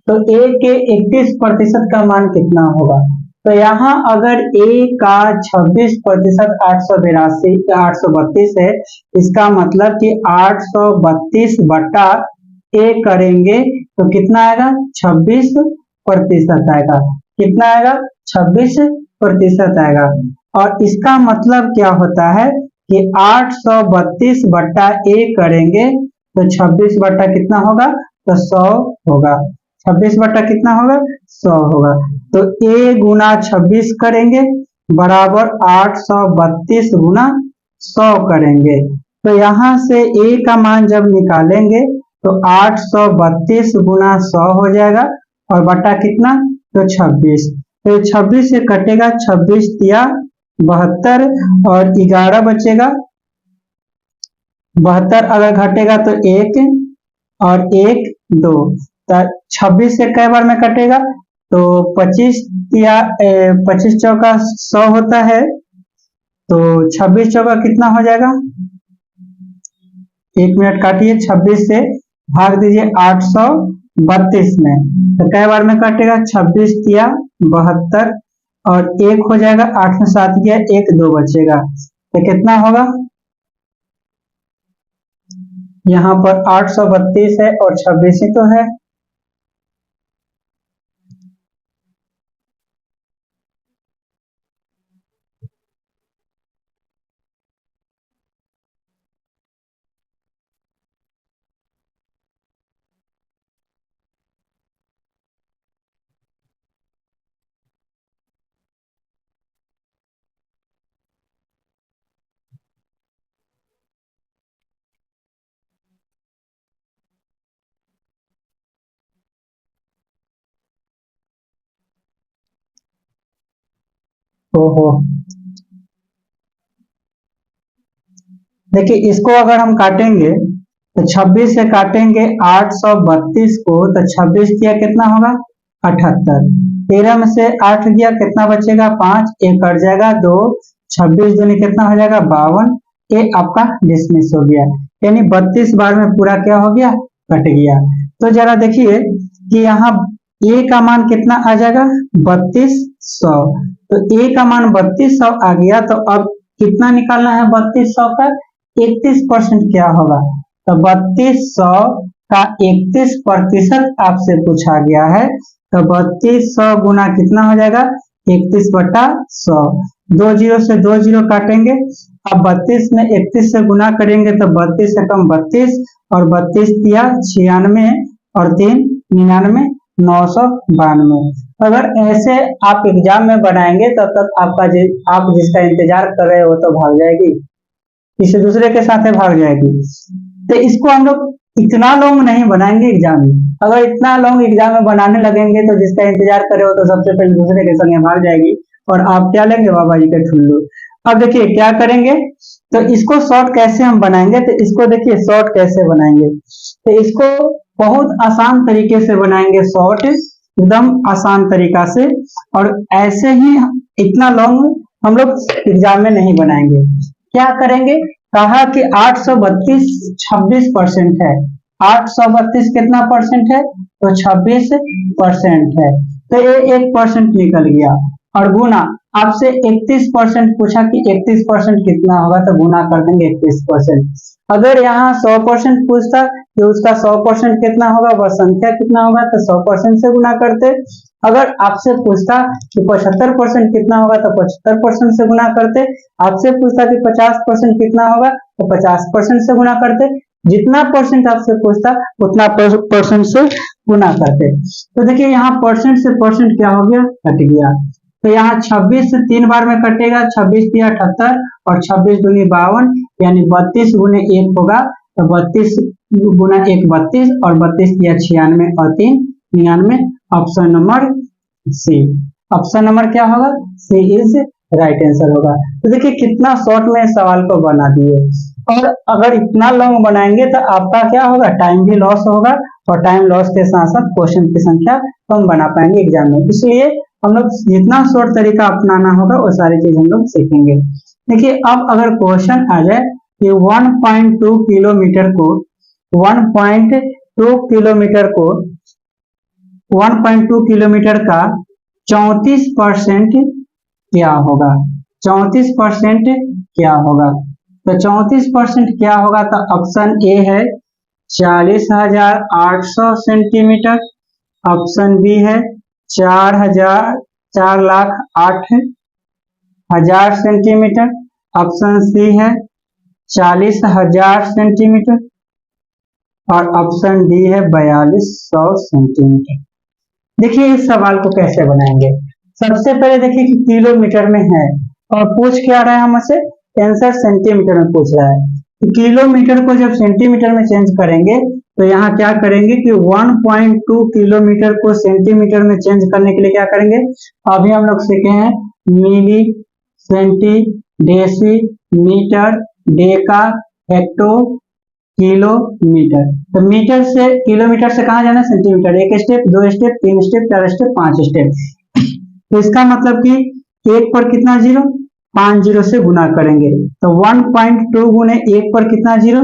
तो a के 31% का मान कितना होगा? तो यहाँ अगर a का 26% 832 है, इसका मतलब कि 832/a करेंगे तो कितना आएगा? 26% आएगा। कितना आएगा? 26% आएगा। और इसका मतलब क्या होता है कि 832/a करेंगे तो 26 बटा कितना होगा? तो 100 होगा। 26 बटा कितना होगा? 100 होगा। तो a गुना 26 करेंगे बराबर 832 गुना 100 करेंगे। तो यहाँ से a का मान जब निकालेंगे तो 832 गुना 100 हो जाएगा और बटा कितना? तो 26। तो 26 से कटेगा, 26 तिया 72 और 11 बचेगा 72 अगर घटेगा तो एक और एक दो, तो 26 से कई बार में कटेगा, तो 25 या 25 चौका 100 होता है, तो 26 चौका कितना हो जाएगा, 1 मिनट काटिए, 26 से भाग दीजिए 832 में, तो कई बार में कटेगा, 26 या 72 और एक हो जाएगा, 8 में 7 गया, एक दो बचेगा, तो कितना होगा, यहाँ पर 832 है और 26 ही तो है। ओहो, देखिए इसको अगर हम काटेंगे तो 26 से काटेंगे 832 को, तो 26 दिया कितना होगा 78, 13 में से 8 गया कितना बचेगा 5, एक कट जाएगा 2, 26 दूनी कितना हो जाएगा 52, ये आपका डिसमिस हो गया, यानी 32 बार में पूरा क्या हो गया, कट गया। तो जरा देखिए कि यहाँ ए का मान कितना आ जाएगा 3200, तो ए का मान 3200 आ गया, तो अब कितना निकालना है 3200 का 31% क्या होगा, तो 3200 का 31% आपसे पूछा गया है, तो 3200 गुना कितना हो जाएगा 31/100, 2 जीरो से 2 जीरो काटेंगे, अब 32 में 31 से गुना करेंगे तो 32 से कम 32 और 32 दिया 96 और 3 99, 992। अगर ऐसे आप एग्जाम में बनाएंगे तब तक आपका आप जिसका इंतजार कर रहे हो तो भाग जाएगी, किसी दूसरे के साथ भाग जाएगी। तो इसको हम लोग इतना लॉन्ग नहीं बनाएंगे एग्जाम में, अगर इतना लॉन्ग एग्जाम में बनाने लगेंगे तो जिसका इंतजार करे हो तो सबसे पहले दूसरे के संग भाग जाएगी और आप क्या लेंगे बाबा जी के ठुल्लू। अब देखिए क्या करेंगे, तो इसको शॉर्ट कैसे हम बनाएंगे, तो इसको देखिए शॉर्ट कैसे बनाएंगे, तो इसको बहुत आसान तरीके से बनाएंगे शॉर्ट, एकदम आसान तरीका से, और ऐसे ही इतना लॉन्ग हम लोग एग्जाम में नहीं बनाएंगे। क्या करेंगे, कहा कि 832 26% है, 832 कितना परसेंट है, तो 26% है, तो ये 1% निकल गया, और गुना आपसे 31% पूछा कि 31% कितना होगा, तो गुना कर देंगे 31%। अगर यहाँ 100% पूछता कि उसका 100% कितना होगा, वह संख्या कितना होगा, तो 100% से गुना करते। अगर आपसे पूछता कि 75% कितना होगा, तो 75% से गुना करते। आपसे पूछता कि 50% कितना होगा, तो 50% से गुना करते। जितना परसेंट आपसे पूछता उतना परसेंट से गुना करते। तो देखिए यहाँ परसेंट से परसेंट क्या हो गया, कट गया, तो यहाँ 26 से 3 बार में कटेगा, 26 दिया 78 और 26 दूनी 52, यानी 32 गुने 1 होगा, तो 32 गुना 1 32 और 32 दिया 96 और 3 99, option number C. Option number क्या होगा, सी इज राइट आंसर होगा। तो देखिए कितना शॉर्ट में सवाल को बना दिए, और अगर इतना लॉन्ग बनाएंगे तो आपका क्या होगा, टाइम भी लॉस होगा, और टाइम लॉस के साथ साथ क्वेश्चन की संख्या कम बना पाएंगे एग्जाम में। इसलिए हम लोग जितना शॉर्ट तरीका अपनाना होगा वो सारी चीज हम लोग सीखेंगे। देखिए अब अगर क्वेश्चन आ जाए कि 1.2 किलोमीटर को 1.2 किलोमीटर को 1.2 किलोमीटर का 34% क्या होगा, 34% क्या होगा, तो 34% क्या होगा, तो ऑप्शन ए है 40,800 सेंटीमीटर, ऑप्शन बी है 4,08,000 सेंटीमीटर, ऑप्शन सी है 40,000 सेंटीमीटर, और ऑप्शन डी है 4200 सेंटीमीटर। देखिए इस सवाल को कैसे बनाएंगे, सबसे पहले देखिए कि किलोमीटर में है और पूछ क्या रहा है हमसे, आंसर सेंटीमीटर में पूछ रहा है। तो किलोमीटर को जब सेंटीमीटर में चेंज करेंगे तो यहाँ क्या करेंगे कि 1.2 किलोमीटर को सेंटीमीटर में चेंज करने के लिए क्या करेंगे, अभी हम लोग सीखे हैं milli, centi, deci, metre, deca, hecto, kilometre. तो मीटर से किलोमीटर से कहाँ जाना, सेंटीमीटर। एक स्टेप, दो स्टेप, तीन स्टेप, चार स्टेप, पांच स्टेप। तो इसका मतलब कि एक पर कितना जीरो, 5 जीरो से गुना करेंगे। तो 1.2 गुने एक पर कितना जीरो,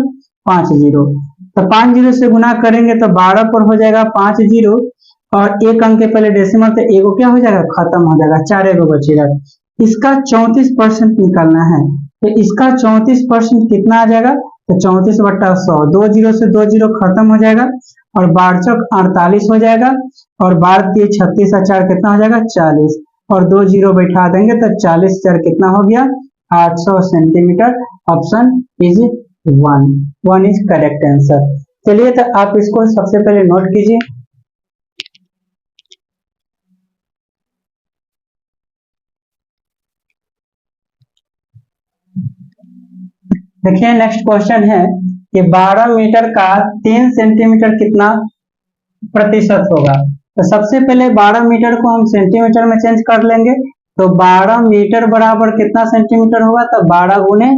5 जीरो। तो 5 जीरो से गुना करेंगे तो 12 पर हो जाएगा 5 जीरो, और एक अंक के पहले डेसिमल, तो एगो क्या हो जाएगा, खत्म हो जाएगा, 4 एगो बचेगा। इसका 34% निकालना है। तो इसका 34% कितना आ जाएगा, तो 34/100, 2 जीरो से 2 जीरो खत्म हो जाएगा, और 12 चौक 48 हो जाएगा, और 12 तीन 36 और 4 कितना हो जाएगा, 40, और 2 जीरो बैठा देंगे तो 40 4 कितना हो गया, 800 centimetre. Option is 1 is correct answer. चलिए तो आप इसको सबसे पहले नोट कीजिए। देखिए नेक्स्ट क्वेश्चन है कि 12 मीटर का 3 सेंटीमीटर कितना प्रतिशत होगा। तो सबसे पहले 12 मीटर को हम सेंटीमीटर में चेंज कर लेंगे। तो 12 मीटर बराबर कितना सेंटीमीटर होगा, तो 12 गुने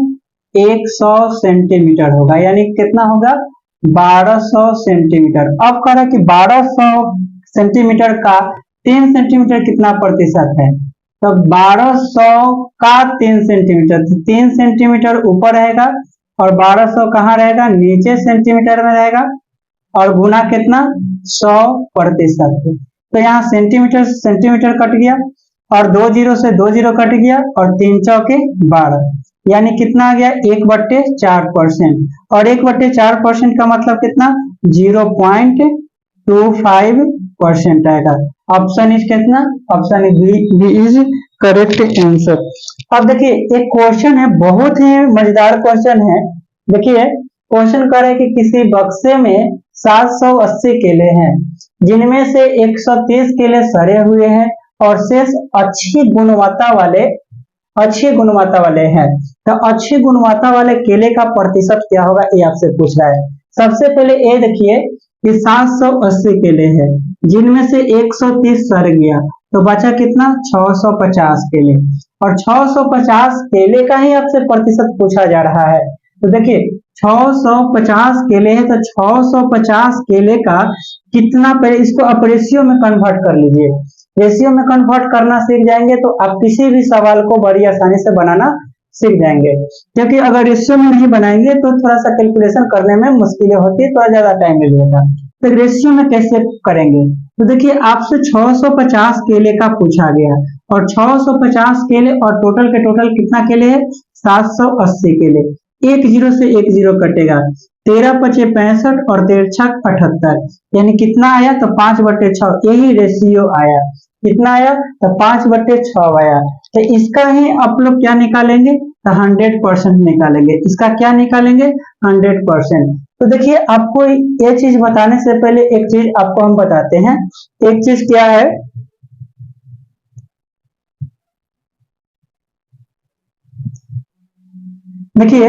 100 सेंटीमीटर होगा, यानी कितना होगा, 1200 सेंटीमीटर। अब कह रहा है कि 1200 सेंटीमीटर का 3 सेंटीमीटर कितना प्रतिशत है। तो 1200 का 3 सेंटीमीटर, 3 सेंटीमीटर ऊपर रहेगा, और 1200 कहाँ रहेगा, नीचे सेंटीमीटर में रहेगा, और गुना कितना, 100%। तो यहाँ सेंटीमीटर सेंटीमीटर कट गया, और 2 जीरो से 2 जीरो कट गया, और 3 चौके 12, यानी कितना आ गया, 1/4%। और 1/4% का मतलब कितना, 0.25% आएगा। ऑप्शन इज कितना, option is B is correct answer. अब देखिए एक क्वेश्चन है, बहुत ही मजेदार क्वेश्चन है। देखिए क्वेश्चन कर रहे हैं कि किसी बक्से में 780 केले हैं, जिनमें से 130 केले सड़े हुए हैं, और शेष अच्छी गुणवत्ता वाले हैं। तो अच्छी गुणवत्ता वाले केले का प्रतिशत क्या होगा, ये आपसे पूछ रहा है। सबसे पहले ये देखिए कि 780 केले हैं, जिनमें से 130 सड़ गया, तो बचा कितना, 650 केले, और 650 केले का ही आपसे प्रतिशत पूछा जा रहा है। तो देखिए 650 केले हैं, तो 650 केले का कितना, पहले इसको आप रेशियो में कन्वर्ट कर लीजिए। रेशियो में कन्वर्ट करना सीख जाएंगे तो आप किसी भी सवाल को बड़ी आसानी से बनाना सीख जाएंगे। क्योंकि अगर रेशियो में नहीं बनाएंगे तो थोड़ा सा कैलकुलेशन करने में मुश्किलें होती है, थोड़ा ज्यादा टाइम लगेगा। तो रेशियो में कैसे करेंगे, तो देखिए आपसे 650 केले का पूछा गया, और 650 केले, और टोटल के टोटल कितना केले है, 780 केले। एक जीरो से एक जीरो कटेगा, 13 पचे 65, और 13 छक 78, यानी कितना आया, तो 5/6, यही रेशियो आया। कितना आया, तो 5/6 आया। तो इसका ही आप लोग क्या निकालेंगे, तो 100% निकालेंगे। इसका क्या निकालेंगे, 100%। तो देखिए आपको ये चीज बताने से पहले एक चीज आपको हम बताते हैं। एक चीज क्या है, देखिए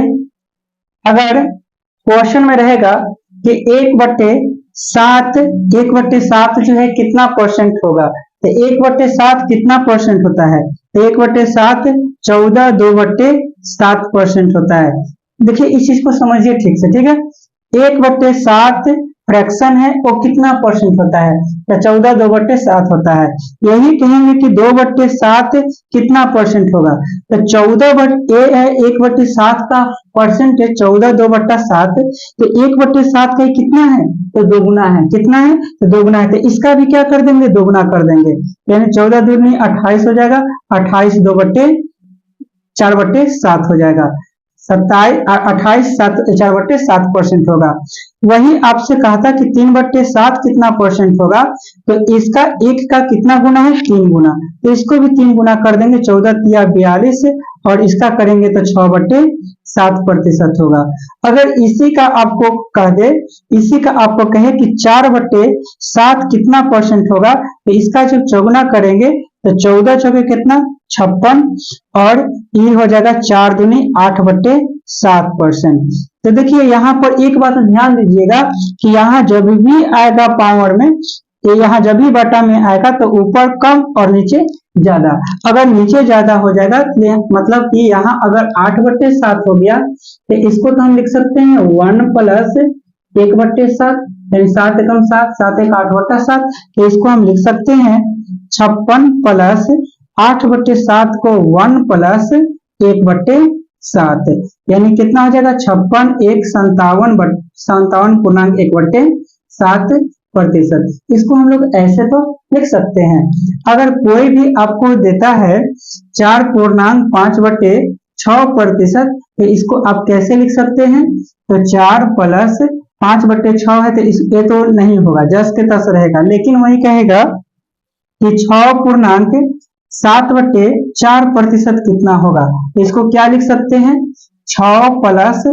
अगर क्वेश्चन में रहेगा कि 1/7, 1/7 जो है कितना परसेंट होगा, तो 1/7 कितना परसेंट होता है, तो 1/7 14 2/7% होता है। देखिए इस चीज को समझिए ठीक से, ठीक है। 1/7 फ्रैक्शन है, वो कितना परसेंट होता है, तो 14 2/7 होता है। यही कहेंगे कि 2/7 कितना परसेंट होगा, तो 1/7 का परसेंट है 14 2/7, तो 1/7 का कितना है, तो दोगुना है। कितना है, तो दोगुना है। तो इसका भी क्या कर देंगे, दोगुना कर देंगे, यानी 14 दूनी 28 हो जाएगा, 28 4/7 हो जाएगा, 28 4/7% होगा। वही आपसे कहा था कि 3/7 कितना परसेंट होगा, तो इसका एक का कितना गुना है, 3 गुना, तो इसको भी 3 गुना कर देंगे, 14 या 42, और इसका करेंगे तो 6/7% होगा। अगर इसी का आपको कह दे, इसी का आपको कहे कि 4/7 कितना परसेंट होगा, तो इसका जब चौगुना करेंगे तो 14 चौके कितना, 56, और ये हो जाएगा 4 दूनी 8/7%। तो देखिए यहाँ पर एक बात ध्यान दीजिएगा कि यहाँ जब भी आएगा पावर में, ये यहाँ जब भी बटा में आएगा तो ऊपर कम और नीचे ज्यादा। अगर नीचे ज्यादा हो जाएगा तो मतलब कि यहाँ अगर 8/7 हो गया तो इसको तो हम लिख सकते हैं 1 प्लस 1/7, यानी 7 एकम 7, 7 एक 8/7। तो इसको हम लिख सकते हैं 56 प्लस 8/7 को 1 प्लस 1/7, यानी कितना हो जाएगा 56 एक 57.1/7%। इसको हम लोग ऐसे तो लिख सकते हैं। अगर कोई भी आपको देता है 4.5/6%, तो इसको आप कैसे लिख सकते हैं? तो 4 प्लस 5/6 है तो ये तो नहीं होगा, जस के तस रहेगा, लेकिन वही कहेगा कि 6.7/4% कितना होगा। इसको क्या लिख सकते हैं? 6 प्लस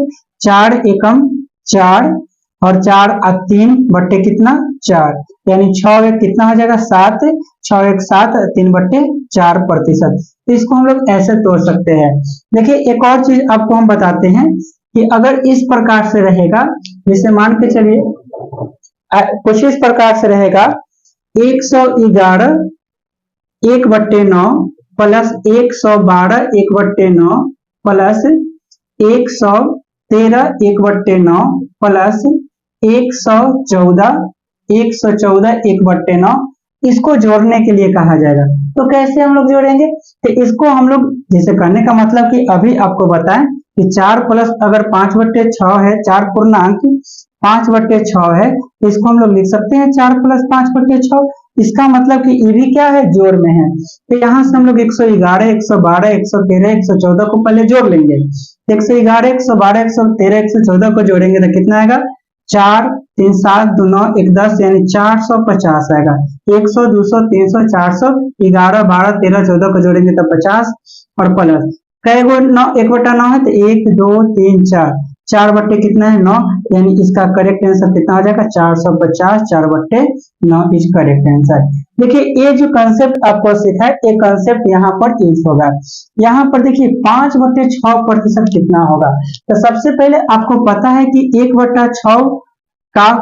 4 एकम 4 और 4 और 3 बट्टे कितना 4, यानी 6 एक कितना हो जाएगा 7, 6 एक 7, 3/4%। तो इसको हम लोग ऐसे तोड़ सकते हैं। देखिए एक और चीज आपको हम बताते हैं कि अगर इस प्रकार से रहेगा, जैसे मान के चलिए कुछ इस प्रकार से रहेगा 111 1/9 प्लस 112 1/9 प्लस 113 1/9 प्लस 114 1/9, इसको जोड़ने के लिए कहा जाएगा। तो कैसे हम लोग जोड़ेंगे? तो इसको हम लोग जैसे करने का मतलब कि अभी आपको बताएं कि 4 प्लस अगर 5/6 है, 4 पूर्णांक 5/6 है, तो इसको हम लोग लिख सकते हैं 4 प्लस 5/6। इसका मतलब कि ये भी क्या है, जोड़ में है। तो यहाँ से हम लोग 111 112 113 114 को पहले जोड़ लेंगे। 111 112 113 114 को जोड़ेंगे तो कितना आएगा? 4 3 7 2 9 1 10, यानी 450 आएगा। 100 200 300 400, 11 12 13 14 को जोड़ेंगे तो 50 और प्लस कई गो 9 1/9 है तो 1 2 3 4, 4 बट्टे कितना है 9, यानी इसका करेक्ट आंसर कितना हो जाएगा 450, 4/9 इज करेक्ट आंसर। देखिए ये जो कंसेप्ट आपको सीखा है, ये कंसेप्ट यहाँ पर यूज होगा। यहाँ पर देखिए 5/6% कितना होगा। तो सबसे पहले आपको पता है कि 1/6 का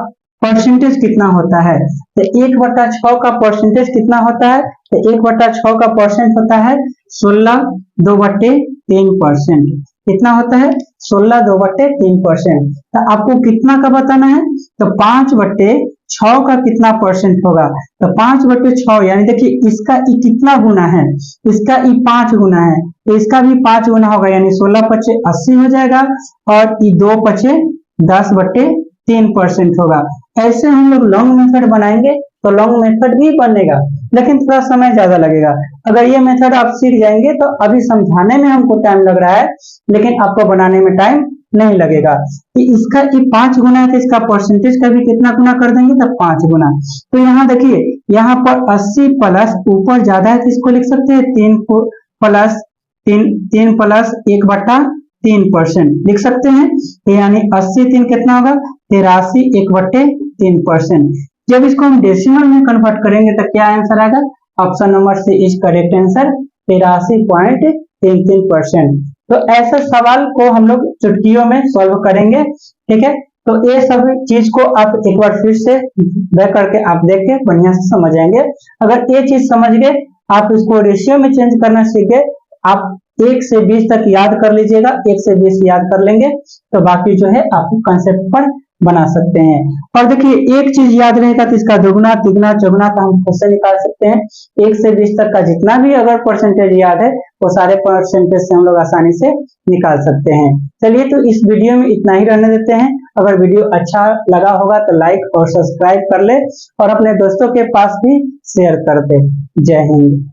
परसेंटेज कितना होता है। तो 1/6 का परसेंटेज कितना होता है? तो 1/6 का परसेंट होता है 16 2/3%। कितना होता है? 16 2/3%। तो आपको कितना का बताना है? तो 5/6 का कितना परसेंट होगा? तो 5/6, यानी देखिए इसका ई कितना गुना है, इसका ई 5 गुना है, तो इसका भी 5 गुना होगा, यानी 16×5 80 हो जाएगा, और ई 2×5 10/3% होगा। ऐसे हम लोग लॉन्ग मेथड बनाएंगे तो लॉन्ग मेथड भी बनेगा, लेकिन थोड़ा समय ज्यादा लगेगा। अगर ये मेथड आप सीख जाएंगे तो अभी समझाने में हमको टाइम लग रहा है, लेकिन आपको बनाने में टाइम नहीं लगेगा। कि इसका ये 5 गुना है तो इसका परसेंटेज का भी कितना गुना कर देंगे? तो 5 गुना। तो यहाँ देखिए यहाँ पर 80 प्लस ऊपर ज्यादा है तो इसको लिख सकते हैं 3 प्लस 1/3% लिख सकते हैं। यानी 80 3 कितना होगा? 83 1/3%। जब इसको हम डेसिमल में कन्वर्ट करेंगे तो क्या आंसर आएगा? Option number C is correct answer, 83.33%। तो ऐसे सवाल को हम लोग चुटकियों में सॉल्व करेंगे, ठीक है। तो ये सब चीज को आप एक बार फिर से बैक करके आप देख के बढ़िया से समझ जाएंगे। अगर ये चीज समझ गए, आप इसको रेशियो में चेंज करना सीख गए, आप 1 से 20 तक याद कर लीजिएगा। 1 से 20 याद कर लेंगे तो बाकी जो है आप कंसेप्ट पर बना सकते हैं। और देखिए एक चीज याद रहेगा तो इसका दुगना तिगुना चौगुना का हम खुद से निकाल सकते हैं। 1 से 20 तक का जितना भी अगर परसेंटेज याद है वो सारे परसेंटेज से हम लोग आसानी से निकाल सकते हैं। चलिए तो इस वीडियो में इतना ही रहने देते हैं। अगर वीडियो अच्छा लगा होगा तो लाइक और सब्सक्राइब कर ले और अपने दोस्तों के पास भी शेयर कर दे। जय हिंद।